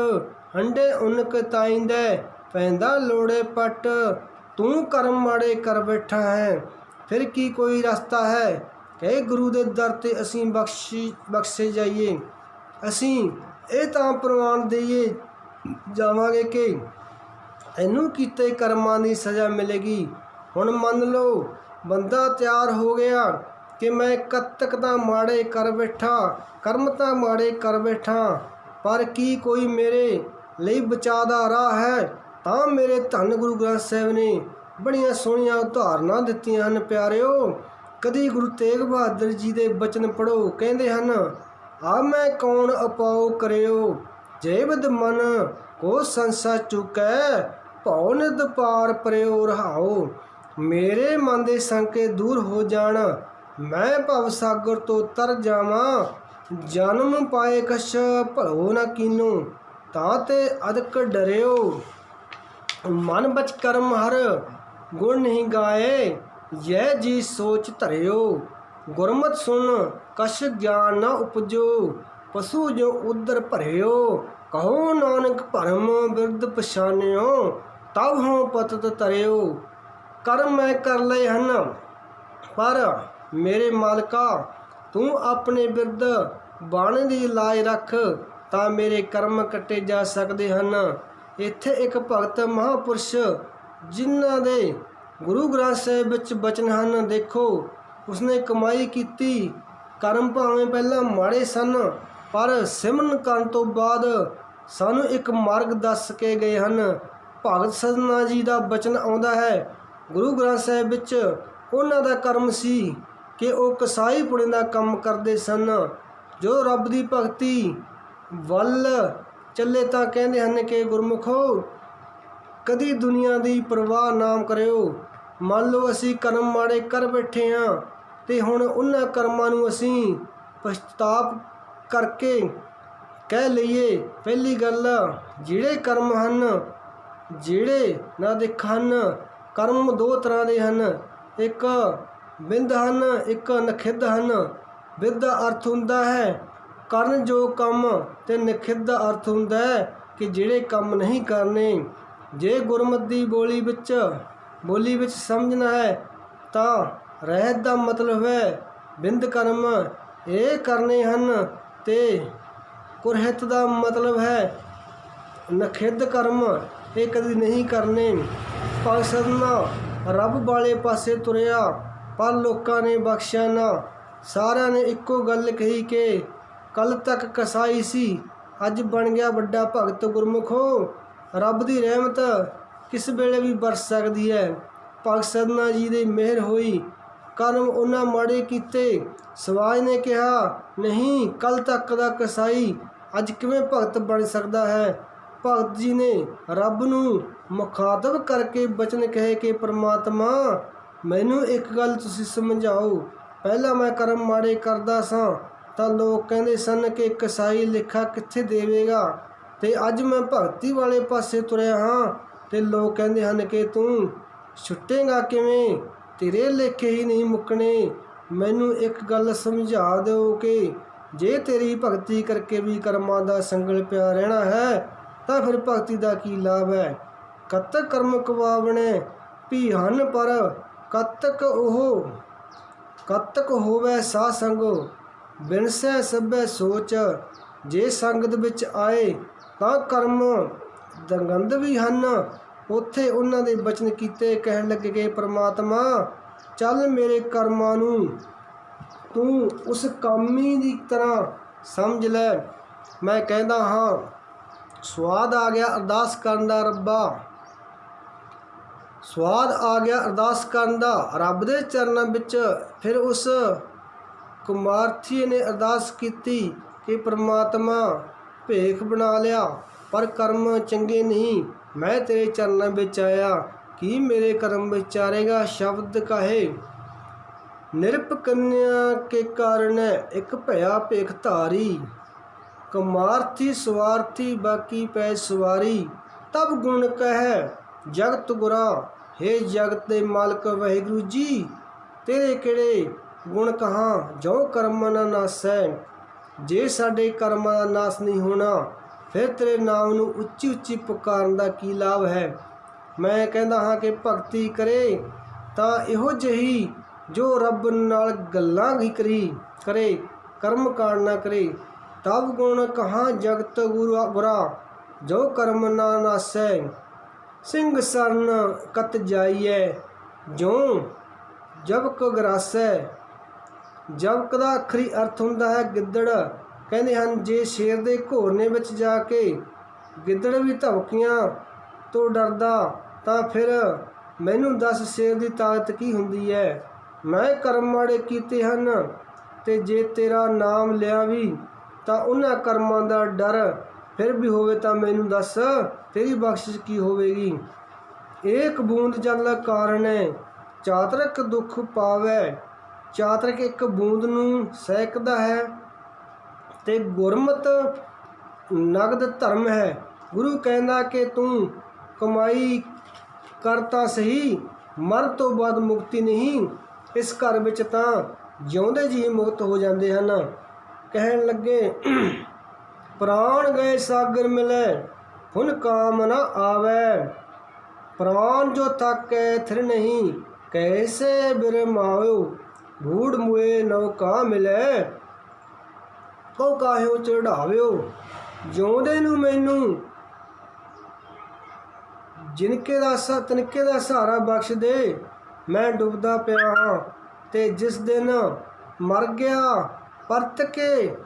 ਹੰਡੇ ਉਨਕ ਤਾਈਂਦੈ, ਪੈਂਦਾ ਲੋੜੇ ਪੱਟ। ਤੂੰ ਕਰਮ ਮਾੜੇ ਕਰ ਬੈਠਾ ਹੈ, ਫਿਰ ਕੀ ਕੋਈ ਰਸਤਾ ਹੈ? ਕਹੇ ਗੁਰੂ ਦੇ ਦਰ 'ਤੇ ਅਸੀਂ ਬਖਸ਼ੇ ਜਾਈਏ। ਅਸੀਂ ਇਹ ਤਾਂ ਪ੍ਰਵਾਨ ਦੇਈਏ ਜਾਵਾਂਗੇ ਕਿ ਇਹਨੂੰ ਕੀਤੇ ਕਰਮਾਂ ਦੀ ਸਜ਼ਾ ਮਿਲੇਗੀ। ਹੁਣ ਮੰਨ ਲਓ ਬੰਦਾ ਤਿਆਰ ਹੋ ਗਿਆ ਕਿ ਮੈਂ ਕਦ ਤੱਕ ਤਾਂ ਮਾੜੇ ਕਰ ਬੈਠਾ, ਕਰਮ ਤਾਂ ਮਾੜੇ ਕਰ ਬੈਠਾ, ਪਰ ਕੀ ਕੋਈ ਮੇਰੇ ਲਈ ਬਚਾਅ ਦਾ ਰਾਹ ਹੈ? ਤਾਂ ਮੇਰੇ ਧੰਨ ਗੁਰੂ ਗ੍ਰੰਥ ਸਾਹਿਬ ਨੇ ਬੜੀਆਂ ਸੋਹਣੀਆਂ ਉਦਾਹਰਨਾਂ ਦਿੱਤੀਆਂ ਹਨ। ਪਿਆਰਿਓ, ਕਦੀ ਗੁਰੂ ਤੇਗ ਬਹਾਦਰ ਜੀ ਦੇ ਬਚਨ ਪੜ੍ਹੋ। ਕਹਿੰਦੇ ਹਨ, ਆ ਮੈਂ ਕੌਣ ਅਪਾਉ ਕਰਿਓ, ਜੇ ਬਿਦ ਮਨ ਕੋ ਸੰਸਾ ਚੁਕੈ, ਭਉ ਨਿਦ ਪਾਰ ਪਰਿਓ ਰਹਾਓ। ਮੇਰੇ ਮਨ ਦੇ ਸੰਕੇ ਦੂਰ ਹੋ ਜਾਣ, ਮੈਂ ਭਵ ਸਾਗਰ ਤੋਂ ਤਰ ਜਾਵਾਂ। ਜਨਮ ਪਾਏ ਕਛ ਭਲੋ ਨਾ ਕੀਨੋ, ਤਾਂ ਤੇ ਅਦਕ ਡਰਿਓ। ਮਨ ਬਚ ਕਰਮ ਹਰ ਗੁਣ ਨਹੀਂ ਗਾਏ, ਯਹ ਜੀ ਸੋਚ ਧਰਿਓ। ਗੁਰਮਤਿ ਸੁਣ ਕਛ ਗਿਆਨ ਨ ਉਪਜੋ, ਪਸ਼ੂ ਜੋ ਉਦਰ ਭਰਿਓ। ਕਹੋ ਨਾਨਕ ਭਰਮ ਬਿਰਧ ਪਛਾਨਿਓ, ਤਬ ਹੋਂ ਪਤਤ ਧਰਿਓ। ਕਰਮ ਮੈਂ ਕਰ ਲਏ ਹਨ, ਪਰ ਮੇਰੇ ਮਾਲਕਾ ਤੂੰ ਆਪਣੇ ਬਿਰਧ ਬਾਣੇ ਦੀ ਲਾਜ ਰੱਖ, ਤਾਂ ਮੇਰੇ ਕਰਮ ਕੱਟੇ ਜਾ ਸਕਦੇ ਹਨ। ਇੱਥੇ ਇੱਕ ਭਗਤ ਮਹਾਂਪੁਰਸ਼ ਜਿਨ੍ਹਾਂ ਦੇ ਗੁਰੂ ਗ੍ਰੰਥ ਸਾਹਿਬ ਵਿੱਚ ਬਚਨ ਹਨ, ਦੇਖੋ ਉਸਨੇ ਕਮਾਈ ਕੀਤੀ। ਕਰਮ ਭਾਵੇਂ ਪਹਿਲਾਂ ਮਾੜੇ ਸਨ, ਪਰ ਸਿਮਰਨ ਕਰਨ ਤੋਂ ਬਾਅਦ ਸਾਨੂੰ ਇੱਕ ਮਾਰਗ ਦੱਸ ਕੇ ਗਏ ਹਨ। ਭਗਤ ਸਧਨਾ ਜੀ ਦਾ ਬਚਨ ਆਉਂਦਾ ਹੈ ਗੁਰੂ ਗ੍ਰੰਥ ਸਾਹਿਬ ਵਿੱਚ। ਉਹਨਾਂ ਦਾ ਕਰਮ ਸੀ ਕਿ ਉਹ ਕਸਾਈ ਪੁਣੇ ਦਾ ਕੰਮ ਕਰਦੇ ਸਨ। ਜੋ ਰੱਬ ਦੀ ਭਗਤੀ ਵੱਲ ਚੱਲੇ ਤਾਂ ਕਹਿੰਦੇ ਹਨ ਕਿ ਗੁਰਮੁਖੋ, ਕਦੀ ਦੁਨੀਆ ਦੀ ਪਰਵਾਹ ਨਾ ਕਰਿਓ। ਮੰਨ ਲਓ ਅਸੀਂ ਕਰਮ ਮਾੜੇ ਕਰ ਬੈਠੇ ਹਾਂ ਅਤੇ ਹੁਣ ਉਹਨਾਂ ਕਰਮਾਂ ਨੂੰ ਅਸੀਂ ਪਛਤਾਪ ਕਰਕੇ ਕਹਿ ਲਈਏ। ਪਹਿਲੀ ਗੱਲ, ਜਿਹੜੇ ਕਰਮ ਹਨ, ਜਿਹੜੇ ਨਾ ਦਿਖ ਹਨ। ਕਰਮ ਦੋ ਤਰ੍ਹਾਂ ਦੇ ਹਨ, ਇੱਕ ਬਿੰਦ ਹਨ, ਇੱਕ ਨਖਿੱਧ ਹਨ। ਬਿੰਦ ਦਾ ਅਰਥ ਹੁੰਦਾ ਹੈ ਕਰਨ ਜੋ ਕੰਮ, ਅਤੇ ਨਖਿੱਧ ਦਾ ਅਰਥ ਹੁੰਦਾ ਹੈ ਕਿ ਜਿਹੜੇ ਕੰਮ ਨਹੀਂ ਕਰਨੇ। ਜੇ ਗੁਰਮਤਿ ਦੀ ਬੋਲੀ ਵਿੱਚ ਸਮਝਣਾ ਹੈ ਤਾਂ ਰਹਿਤ ਦਾ ਮਤਲਬ ਹੈ ਬਿੰਦ ਕਰਮ ਇਹ ਕਰਨੇ ਹਨ, ਅਤੇ ਕੁਰਹਿਤ ਦਾ ਮਤਲਬ ਹੈ ਨਖਿੱਧ ਕਰਮ ਇਹ ਕਦੀ ਨਹੀਂ ਕਰਨੇ। ਭਗਤ ਸਧਨਾ ਰੱਬ ਵਾਲੇ ਪਾਸੇ ਤੁਰਿਆ, ਪਰ ਲੋਕਾਂ ਨੇ ਬਖਸ਼ਿਆ ਨਾ। ਸਾਰਿਆਂ ਨੇ ਇੱਕੋ ਗੱਲ ਕਹੀ ਕਿ ਕੱਲ੍ਹ ਤੱਕ ਕਸਾਈ ਸੀ, ਅੱਜ ਬਣ ਗਿਆ ਵੱਡਾ ਭਗਤ। ਗੁਰਮੁਖੋ, ਰੱਬ ਦੀ ਰਹਿਮਤ ਕਿਸ ਵੇਲੇ ਵੀ ਬਰਸ ਸਕਦੀ ਹੈ। ਭਗਤ ਸਧਨਾ ਜੀ ਦੀ ਮਿਹਰ ਹੋਈ, ਕਰਮ ਉਹਨਾਂ ਮਾੜੇ ਕੀਤੇ। ਸਮਾਜ ਨੇ ਕਿਹਾ, ਨਹੀਂ, ਕੱਲ੍ਹ ਤੱਕ ਦਾ ਕਸਾਈ ਅੱਜ ਕਿਵੇਂ ਭਗਤ ਬਣ ਸਕਦਾ ਹੈ? ਭਗਤ ਜੀ ਨੇ ਰੱਬ ਨੂੰ ਮੁਖਾਤਬ ਕਰਕੇ ਬਚਨ ਕਹੇ ਕਿ ਪਰਮਾਤਮਾ, ਮੈਨੂੰ ਇੱਕ ਗੱਲ ਤੁਸੀਂ ਸਮਝਾਓ। ਪਹਿਲਾਂ ਮੈਂ ਕਰਮ ਮਾੜੇ ਕਰਦਾ ਸਾਂ ਤਾਂ ਲੋਕ ਕਹਿੰਦੇ ਸਨ ਕਿ ਕਸਾਈ ਲੇਖਾ ਕਿੱਥੇ ਦੇਵੇਗਾ, ਅਤੇ ਅੱਜ ਮੈਂ ਭਗਤੀ ਵਾਲੇ ਪਾਸੇ ਤੁਰਿਆ ਹਾਂ ਅਤੇ ਲੋਕ ਕਹਿੰਦੇ ਹਨ ਕਿ ਤੂੰ ਛੁੱਟੇਗਾ ਕਿਵੇਂ, ਤੇਰੇ ਲੇਖੇ ਹੀ ਨਹੀਂ ਮੁੱਕਣੇ। ਮੈਨੂੰ ਇੱਕ ਗੱਲ ਸਮਝਾ ਦਿਓ ਕਿ ਜੇ ਤੇਰੀ ਭਗਤੀ ਕਰਕੇ ਵੀ ਕਰਮਾਂ ਦਾ ਸੰਗਲ ਪਿਆ ਰਹਿਣਾ ਹੈ ਤਾਂ ਫਿਰ ਭਗਤੀ ਦਾ ਕੀ ਲਾਭ ਹੈ? ਕਦ ਤੱਕ ਕਰਮ ਕਵਾਵਣੇ ਵੀ ਹਨ, ਪਰ ਕਦ ਤੱਕ ਉਹ ਕਤਕ ਹੋਵੇ ਸਾਹ ਸੰਗੋ ਬਿਨਸੈ ਸਭੈ ਸੋਚ। ਜੇ ਸੰਗਤ ਵਿੱਚ ਆਏ ਤਾਂ ਕਰਮ ਦਰਗੰਧ ਵੀ ਹਨ। ਉੱਥੇ ਉਹਨਾਂ ਦੇ ਬਚਨ ਕੀਤੇ ਕਹਿਣ ਲੱਗੇ ਕਿ ਪ੍ਰਮਾਤਮਾ ਚੱਲ ਮੇਰੇ ਕਰਮਾਂ ਨੂੰ ਤੂੰ ਉਸ ਕਾਮੀ ਦੀ ਤਰ੍ਹਾਂ ਸਮਝ ਲੈ। ਮੈਂ ਕਹਿੰਦਾ ਹਾਂ ਸਵਾਦ ਆ ਗਿਆ ਅਰਦਾਸ ਕਰਨ ਦਾ ਰੱਬਾ, ਸਵਾਦ ਆ ਗਿਆ ਅਰਦਾਸ ਕਰਨ ਦਾ ਰੱਬ ਦੇ ਚਰਨਾਂ ਵਿੱਚ। ਫਿਰ ਉਸ ਕੁਮਾਰਥੀ ਨੇ ਅਰਦਾਸ ਕੀਤੀ ਕਿ ਪ੍ਰਮਾਤਮਾ ਭੇਖ ਬਣਾ ਲਿਆ ਪਰ ਕਰਮ ਚੰਗੇ ਨਹੀਂ, ਮੈਂ ਤੇਰੇ ਚਰਨਾਂ ਵਿੱਚ ਆਇਆ, ਕੀ ਮੇਰੇ ਕਰਮ ਵਿਚਾਰੇਗਾ। ਸ਼ਬਦ ਕਹੇ ਨਿਰਪ ਕੰਨਿਆ ਕੇ ਕਾਰਨ ਇੱਕ ਭਇਆ ਭੇਖ ਧਾਰੀ। ਕੁਮਾਰਥੀ ਸਵਾਰਥੀ ਬਾਕੀ ਪੈ ਸਵਾਰੀ। ਤਬ ਗੁਣ ਕਹਿ ਜਗਤ ਗੁਰਾ, ਹੇ ਜਗਤ ਦੇ ਮਾਲਕ ਵਾਹਿਗੁਰੂ ਜੀ, ਤੇਰੇ ਕਿਹੜੇ ਗੁਣ ਕਹਾਂ ਜੋ ਕਰਮ ਨਾ ਨਾਸੈ। ਜੇ ਸਾਡੇ ਕਰਮਾਂ ਦਾ ਨਾਸ ਨਹੀਂ ਹੋਣਾ ਫਿਰ ਤੇਰੇ ਨਾਮ ਨੂੰ ਉੱਚੀ ਉੱਚੀ ਪੁਕਾਰਨ ਦਾ ਕੀ ਲਾਭ ਹੈ। ਮੈਂ ਕਹਿੰਦਾ ਹਾਂ ਕਿ ਭਗਤੀ ਕਰੇ ਤਾਂ ਇਹੋ ਜਿਹੀ ਜੋ ਰੱਬ ਨਾਲ ਗੱਲਾਂ ਹੀ ਕਰੇ, ਕਰਮ ਕਾਂਡ ਨਾ ਕਰੇ। ਤਬ ਗੁਣ ਕਹਾਂ ਜਗਤ ਗੁਰਾ, ਜੋ ਕਰਮ ਨਾ ਨਾਸੈ। ਸਿੰਘ ਸਰਨ ਕਤ ਜਾਈਐ, ਜੋ ਜਬਕ ਗਰਾਸੈ। ਜਬਕ ਦਾ ਆਖਰੀ ਅਰਥ ਹੁੰਦਾ ਹੈ ਗਿੱਦੜ। ਕਹਿੰਦੇ ਹਨ ਜੇ ਸ਼ੇਰ ਦੇ ਘੋਰਨੇ ਵਿੱਚ ਜਾ ਕੇ ਗਿੱਦੜ ਵੀ ਧਮਕੀਆਂ ਤੋਂ ਡਰਦਾ ਤਾਂ ਫਿਰ ਮੈਨੂੰ ਦੱਸ ਸ਼ੇਰ ਦੀ ਤਾਕਤ ਕੀ ਹੁੰਦੀ ਹੈ। ਮੈਂ ਕਰਮ ਮਾੜੇ ਕੀਤੇ ਹਨ ਤੇ ਜੇ ਤੇਰਾ ਨਾਮ ਲਿਆ ਵੀ ਤਾਂ ਉਹਨਾਂ ਕਰਮਾਂ ਦਾ ਡਰ ਫਿਰ ਵੀ ਹੋਵੇ ਤਾਂ ਮੈਨੂੰ ਦੱਸ ਤੇਰੀ ਬਖਸ਼ਿਸ਼ ਕੀ ਹੋਵੇਗੀ। ਏਕ ਬੂੰਦ ਜਲ ਕਾਰਨ ਚਾਤਰਕ ਦੁੱਖ ਪਾਵੈ। ਚਾਤਰਕ ਇੱਕ ਬੂੰਦ ਨੂੰ ਸਹਿਕਦਾ ਹੈ ਤੇ ਗੁਰਮਤ ਨਗਦ ਧਰਮ ਹੈ। ਗੁਰੂ ਕਹਿੰਦਾ ਕਿ ਤੂੰ ਕਮਾਈ ਕਰ ਤਾਂ ਸਹੀ, ਮਰਨ ਤੋਂ ਬਾਅਦ ਮੁਕਤੀ ਨਹੀਂ। ਇਸ ਘਰ ਵਿੱਚ ਤਾਂ ਜਿਉਂਦੇ ਜੀ ਮੁਕਤ ਹੋ ਜਾਂਦੇ ਹਨ। ਕਹਿਣ ਲੱਗੇ ਪ੍ਰਾਣ ਗਏ ਸਾਗਰ ਮਿਲੈ, ਹੁਣ ਕਾਮ ਨਾ ਆਵੈ। ਪ੍ਰਾਣ ਜੋ ਥਾਕੈ ਥਿਰ ਨਹੀਂ, ਕੈਸੇ ਬਿਰਮਾਇਓ। ਬੂੜ ਮੁਏ ਨੌਕਾ ਮਿਲੈ, ਕਉ ਕਾਹਿਓ ਚੜਾਵਿਓ। ਜਿਉਂਦੇ ਨੂੰ ਮੈਨੂੰ ਜਿਨਕੇ ਦਾ ਤਨਕੇ ਦਾ ਸਹਾਰਾ ਬਖਸ਼ ਦੇ। ਮੈਂ ਡੁੱਬਦਾ ਪਿਆ ਹਾਂ ਤੇ ਜਿਸ ਦਿਨ ਮਰ ਗਿਆ ਪਰਤ ਕੇ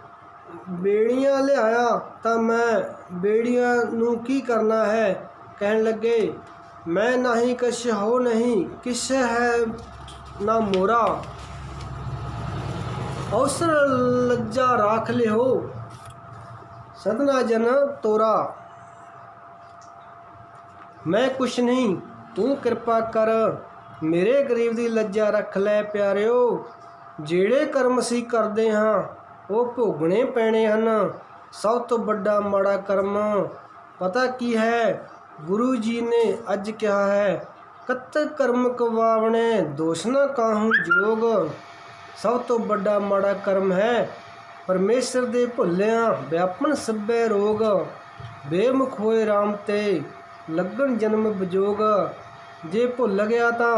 ਬੇੜੀਆਂ ਲਿਆਇਆ ਤਾਂ ਮੈਂ ਬੇੜੀਆਂ ਨੂੰ ਕੀ ਕਰਨਾ ਹੈ। ਕਹਿਣ ਲੱਗੇ ਮੈਂ ਨਹੀਂ ਕਛ ਹੋ ਨਹੀਂ, ਕਿਛ ਹੈ ਨਾ ਮੋਰਾ। ਅਵਸਰ ਲੱਜਾ ਰਾਖ ਲਿਓ, ਸਦਨਾ ਜਨ ਤੋਰਾ। ਮੈਂ ਕੁਛ ਨਹੀਂ, ਤੂੰ ਕਿਰਪਾ ਕਰ, ਮੇਰੇ ਗਰੀਬ ਦੀ ਲੱਜਾ ਰੱਖ ਲੈ ਪਿਆਰਿਓ। ਜਿਹੜੇ ਕਰਮ ਅਸੀਂ ਕਰਦੇ ਹਾਂ ਉਹ ਭੋਗਣੇ ਪੈਣੇ ਹਨ। ਸਭ ਤੋਂ ਵੱਡਾ ਮਾੜਾ ਕਰਮ ਪਤਾ ਕੀ ਹੈ। ਗੁਰੂ ਜੀ ਨੇ ਅੱਜ ਕਿਹਾ ਹੈ ਕਤ ਕਰਮ ਕਵਾਵਣੇ, ਦੋਸ਼ ਨਾ ਕਾਹੂ ਜੋਗ। ਸਭ ਤੋਂ ਵੱਡਾ ਮਾੜਾ ਕਰਮ ਹੈ ਪਰਮੇਸ਼ਰ ਦੇ ਭੁੱਲਿਆਂ ਵਿਆਪਨ ਸਭੈ ਰੋਗ। ਬੇਮੁਖ ਹੋਏ ਰਾਮ ਤੇ ਲੱਗਣ ਜਨਮ ਵਿਜੋਗ। ਜੇ ਭੁੱਲ ਗਿਆ ਤਾਂ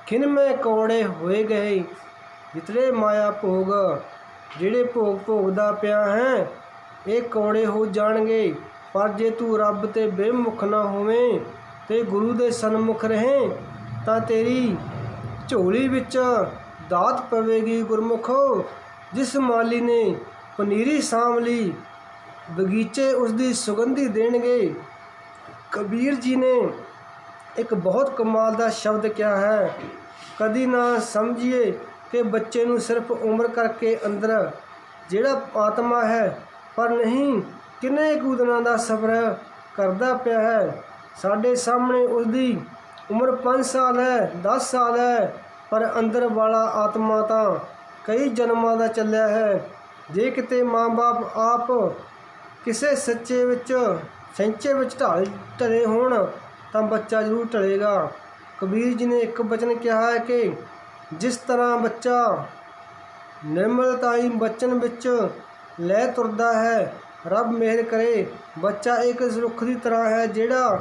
ਖਿਨਮੈ ਕੌੜੇ ਹੋਏ ਗਏ, ਜਿਤਨੇ ਮਾਇਆ ਭੋਗ। ਜਿਹੜੇ ਭੋਗ ਭੋਗਦਾ ਪਿਆ ਹੈ ਇਹ ਕੌੜੇ ਹੋ ਜਾਣਗੇ। ਪਰ ਜੇ ਤੂੰ ਰੱਬ ਤੇ ਬੇਮੁਖ ਨਾ ਹੋਵੇਂ ਤੇ ਗੁਰੂ ਦੇ ਸਨਮੁਖ ਰਹੇ ਤਾਂ ਤੇਰੀ ਝੋਲੀ ਵਿੱਚ ਦਾਤ ਪਵੇਗੀ। ਗੁਰਮੁਖੋ, ਜਿਸ ਮਾਲੀ ਨੇ ਪਨੀਰੀ ਸਾਂਭ ਲਈ ਬਗੀਚੇ ਉਸਦੀ ਸੁਗੰਧੀ ਦੇਣਗੇ। ਕਬੀਰ ਜੀ ਨੇ ਇੱਕ ਬਹੁਤ ਕਮਾਲ ਦਾ ਸ਼ਬਦ ਕਿਹਾ ਹੈ, ਕਦੀ ਨਾ ਸਮਝੀਏ ਕਿ ਬੱਚੇ ਨੂੰ ਸਿਰਫ ਉਮਰ ਕਰਕੇ ਅੰਦਰ ਜਿਹੜਾ ਆਤਮਾ ਹੈ, ਪਰ ਨਹੀਂ ਕਿੰਨੇ ਕੁ ਦਿਨਾਂ ਦਾ ਸਬਰ ਕਰਦਾ ਪਿਆ ਹੈ। ਸਾਡੇ ਸਾਹਮਣੇ ਉਸਦੀ ਉਮਰ 5 ਸਾਲ ਹੈ, 10 ਸਾਲ ਹੈ, ਪਰ ਅੰਦਰ ਵਾਲਾ ਆਤਮਾ ਤਾਂ ਕਈ ਜਨਮਾਂ ਦਾ ਚੱਲਿਆ ਹੈ। ਜੇ ਕਿਤੇ ਮਾਂ-ਬਾਪ ਆਪ ਕਿਸੇ ਸੱਚੇ ਵਿੱਚ ਸੈਂਚੇ ਵਿੱਚ ਢਲੇ ਹੋਣ ਤਾਂ ਬੱਚਾ ਜ਼ਰੂਰ ਢਲੇਗਾ। ਕਬੀਰ ਜੀ ਨੇ ਇੱਕ ਬਚਨ ਕਿਹਾ ਹੈ ਕਿ ਜਿਸ ਤਰ੍ਹਾਂ ਬੱਚਾ ਨਿਰਮਲਤਾਈ ਬਚਨ ਵਿੱਚ ਲੈ ਤੁਰਦਾ ਹੈ, ਰੱਬ ਮਿਹਰ ਕਰੇ ਬੱਚਾ ਇੱਕ ਰੁੱਖ ਦੀ ਤਰ੍ਹਾਂ ਹੈ ਜਿਹੜਾ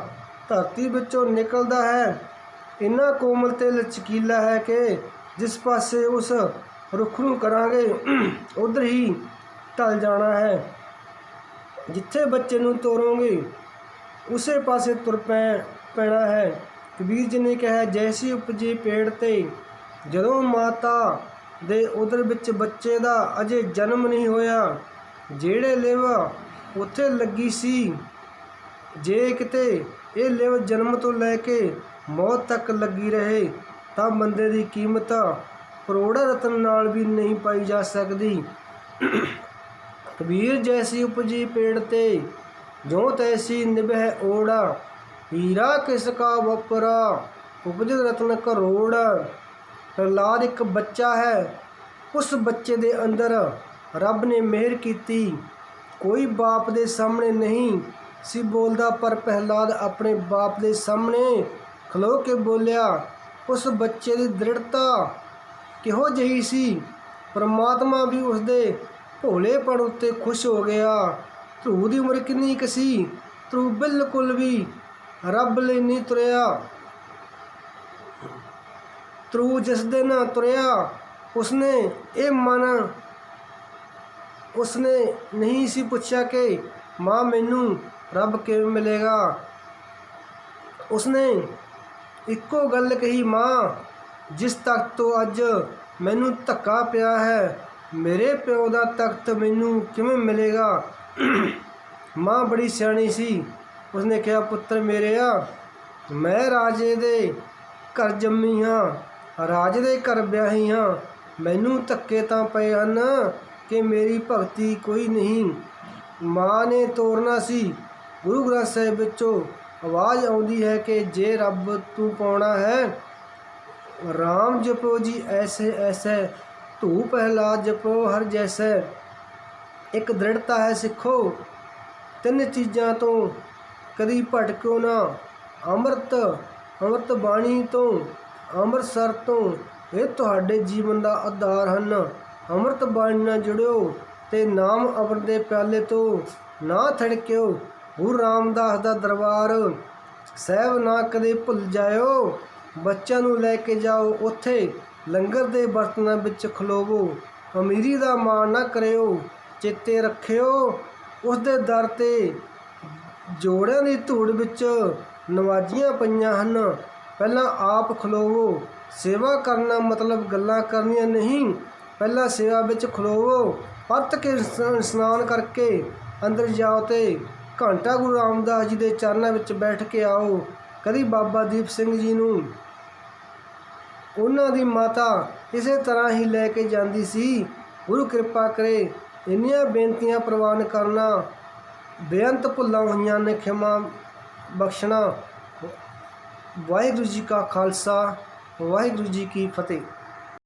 ਧਰਤੀ ਵਿੱਚੋਂ ਨਿਕਲਦਾ ਹੈ। ਇੰਨਾ ਕੋਮਲ ਤੇ ਲਚਕੀਲਾ ਹੈ ਕਿ जिस पासे उस रुख ਨੂੰ ਕਰਾਂਗੇ ਉਧਰ ਹੀ ਢਲ ਜਾਣਾ ਹੈ। ਜਿੱਥੇ ਬੱਚੇ ਨੂੰ ਤੋਰੋਗੇ ਉਸੇ ਪਾਸੇ ਤੁਰ ਪੈਣਾ ਹੈ। ਕਬੀਰ ਜੀ ਨੇ ਕਿਹਾ, ਜੈਸੀ ਉਪਜੀ ਪੇੜ ਤੇ। ਜਦੋਂ ਮਾਤਾ ਦੇ ਉਦਰ ਵਿੱਚ ਬੱਚੇ ਦਾ ਅਜੇ ਜਨਮ ਨਹੀਂ ਹੋਇਆ, ਜਿਹੜੇ ਲਿਵ ਉੱਥੇ ਲੱਗੀ ਸੀ, ਜੇ ਕਿਤੇ ਇਹ ਲਿਵ ਜਨਮ ਤੋਂ ਲੈ ਕੇ ਮੌਤ ਤੱਕ ਲੱਗੀ ਰਹੇ ਤਾਂ ਬੰਦੇ ਦੀ ਕੀਮਤ ਕਰੋੜਾਂ ਰਤਨ ਨਾਲ ਵੀ ਨਹੀਂ ਪਾਈ ਜਾ ਸਕਦੀ। ਕਬੀਰ ਜੈਸੀ ਉਪਜੀ ਪੇੜ ਤੇ, ਜੋ ਤੈਸੀ ਨਿਭੈ ਓੜਾ। ਹੀਰਾ ਕਿਸ ਕਾ ਵਪਰਾ, ਉਪਜ ਰਤਨ ਕਰੋੜ। ਪ੍ਰਹਲਾਦ ਇੱਕ ਬੱਚਾ ਹੈ। ਉਸ ਬੱਚੇ ਦੇ ਅੰਦਰ ਰੱਬ ਨੇ ਮਿਹਰ ਕੀਤੀ। ਕੋਈ ਬਾਪ ਦੇ ਸਾਹਮਣੇ ਨਹੀਂ ਸੀ ਬੋਲਦਾ, ਪਰ ਪ੍ਰਹਲਾਦ ਆਪਣੇ ਬਾਪ ਦੇ ਸਾਹਮਣੇ ਖਲੋ ਕੇ ਬੋਲਿਆ। ਉਸ ਬੱਚੇ ਦੀ ਦ੍ਰਿੜਤਾ ਕਿਹੋ ਜਿਹੀ ਸੀ! ਪਰਮਾਤਮਾ ਵੀ ਉਸਦੇ ਭੋਲੇਪਣ ਉੱਤੇ ਖੁਸ਼ ਹੋ ਗਿਆ। ਧਰੂ ਦੀ ਉਮਰ ਕਿੰਨੀ ਕੁ ਸੀ? ਧਰੂ ਬਿਲਕੁਲ ਵੀ ਰੱਬ ਲਈ ਨਹੀਂ ਤੁਰਿਆ। ਧਰੂ ਜਿਸ ਦਿਨ ਤੁਰਿਆ, ਉਸਨੇ ਨਹੀਂ ਸੀ ਪੁੱਛਿਆ ਕਿ ਮਾਂ ਮੈਨੂੰ ਰੱਬ ਕਿਵੇਂ ਮਿਲੇਗਾ। ਉਸਨੇ ਇੱਕੋ ਗੱਲ ਕਹੀ, ਮਾਂ, ਜਿਸ ਤਖਤ ਤੋਂ ਅੱਜ ਮੈਨੂੰ ਧੱਕਾ ਪਿਆ ਹੈ, ਮੇਰੇ ਪਿਓ ਦਾ ਤਖਤ ਮੈਨੂੰ ਕਿਵੇਂ ਮਿਲੇਗਾ। ਮਾਂ ਬੜੀ ਸਿਆਣੀ ਸੀ। ਉਸਨੇ ਕਿਹਾ, ਪੁੱਤਰ ਮੇਰਿਆ, ਮੈਂ ਰਾਜੇ ਦੇ ਘਰ ਜੰਮੀ ਹਾਂ, ਰਾਜੇ ਦੇ ਘਰ ਵਿਆਹੀ ਹਾਂ। ਮੈਨੂੰ ਧੱਕੇ ਤਾਂ ਪਏ ਹਨ ਕਿ ਮੇਰੀ ਭਗਤੀ ਕੋਈ ਨਹੀਂ। ਮਾਂ ਨੇ ਤੋਰਨਾ ਸੀ। ਗੁਰੂ ਗ੍ਰੰਥ ਸਾਹਿਬ ਵਿੱਚੋਂ ਆਵਾਜ਼ ਆਉਂਦੀ ਹੈ ਕਿ ਜੇ ਰੱਬ ਤੂੰ ਪਾਉਣਾ ਹੈ, ਰਾਮ ਜਪੋ ਜੀ ਐਸੇ ਐਸੇ, ਧੂ ਪ੍ਰਹਲਾਦ ਜਪੋ ਹਰ ਜੈਸੈ। ਇੱਕ ਦ੍ਰਿੜਤਾ ਹੈ ਸਿੱਖੋ, ਤਿੰਨ ਚੀਜ਼ਾਂ ਤੋਂ ਕਦੀ ਭਟਕੋ ਨਾ। ਅੰਮ੍ਰਿਤ ਬਾਣੀ ਤੋਂ, ਅੰਮ੍ਰਿਤਸਰ ਤੋਂ, ਇਹ ਤੁਹਾਡੇ ਜੀਵਨ ਦਾ ਆਧਾਰ ਹਨ। ਅੰਮ੍ਰਿਤ ਬਾਣੀ ਨਾਲ ਜੁੜਿਓ ਤੇ ਨਾਮ ਅੰਮ੍ਰਿਤ ਦੇ ਪਿਆਲੇ ਤੋਂ ਨਾ ਥੜਕਿਓ। ਗੁਰੂ ਰਾਮਦਾਸ ਦਾ ਦਰਬਾਰ ਸਾਹਿਬ ਨਾ ਕਦੇ ਭੁੱਲ ਜਾਇਓ। ਬੱਚਿਆਂ ਨੂੰ ਲੈ ਕੇ ਜਾਓ, ਉੱਥੇ ਲੰਗਰ ਦੇ ਬਰਤਨਾਂ ਵਿੱਚ ਖਲੋਵੋ। ਅਮੀਰੀ ਦਾ ਮਾਣ ਨਾ ਕਰਿਓ, ਚੇਤੇ ਰੱਖਿਓ ਉਸ ਦੇ ਦਰ 'ਤੇ ਜੋੜਿਆਂ ਦੀ ਧੂੜ ਵਿੱਚ ਨਵਾਜੀਆਂ ਪਈਆਂ ਹਨ। ਪਹਿਲਾਂ ਆਪ ਖਲੋਵੋ। ਸੇਵਾ ਕਰਨਾ ਮਤਲਬ ਗੱਲਾਂ ਕਰਨੀਆਂ ਨਹੀਂ, ਪਹਿਲਾਂ ਸੇਵਾ ਵਿੱਚ ਖਲੋਵੋ। ਪਰਤ ਕੇ ਇਸ਼ਨਾਨ ਕਰਕੇ ਅੰਦਰ ਜਾਓ ਤੇ ਘੰਟਾ ਗੁਰੂ ਰਾਮਦਾਸ ਜੀ ਦੇ ਚਰਨਾਂ ਵਿੱਚ ਬੈਠ ਕੇ ਆਓ। ਕਦੀ ਬਾਬਾ ਦੀਪ ਸਿੰਘ ਜੀ ਨੂੰ ਉਹਨਾਂ ਦੀ ਮਾਤਾ ਇਸੇ ਤਰ੍ਹਾਂ ਹੀ ਲੈ ਕੇ ਜਾਂਦੀ ਸੀ। ਗੁਰੂ ਕਿਰਪਾ ਕਰੇ। ਇੰਨੀਆਂ ਬੇਨਤੀਆਂ ਪ੍ਰਵਾਨ ਕਰਨਾ, ਬੇਅੰਤ ਭੁੱਲਾਂ ਹੋਈਆਂ ਨੇ ਖਿਮਾ ਬਖਸ਼ਣਾ। ਵਾਹਿਗੁਰੂ ਜੀ ਕਾ ਖਾਲਸਾ, ਵਾਹਿਗੁਰੂ ਜੀ ਕੀ ਫਤਿਹ।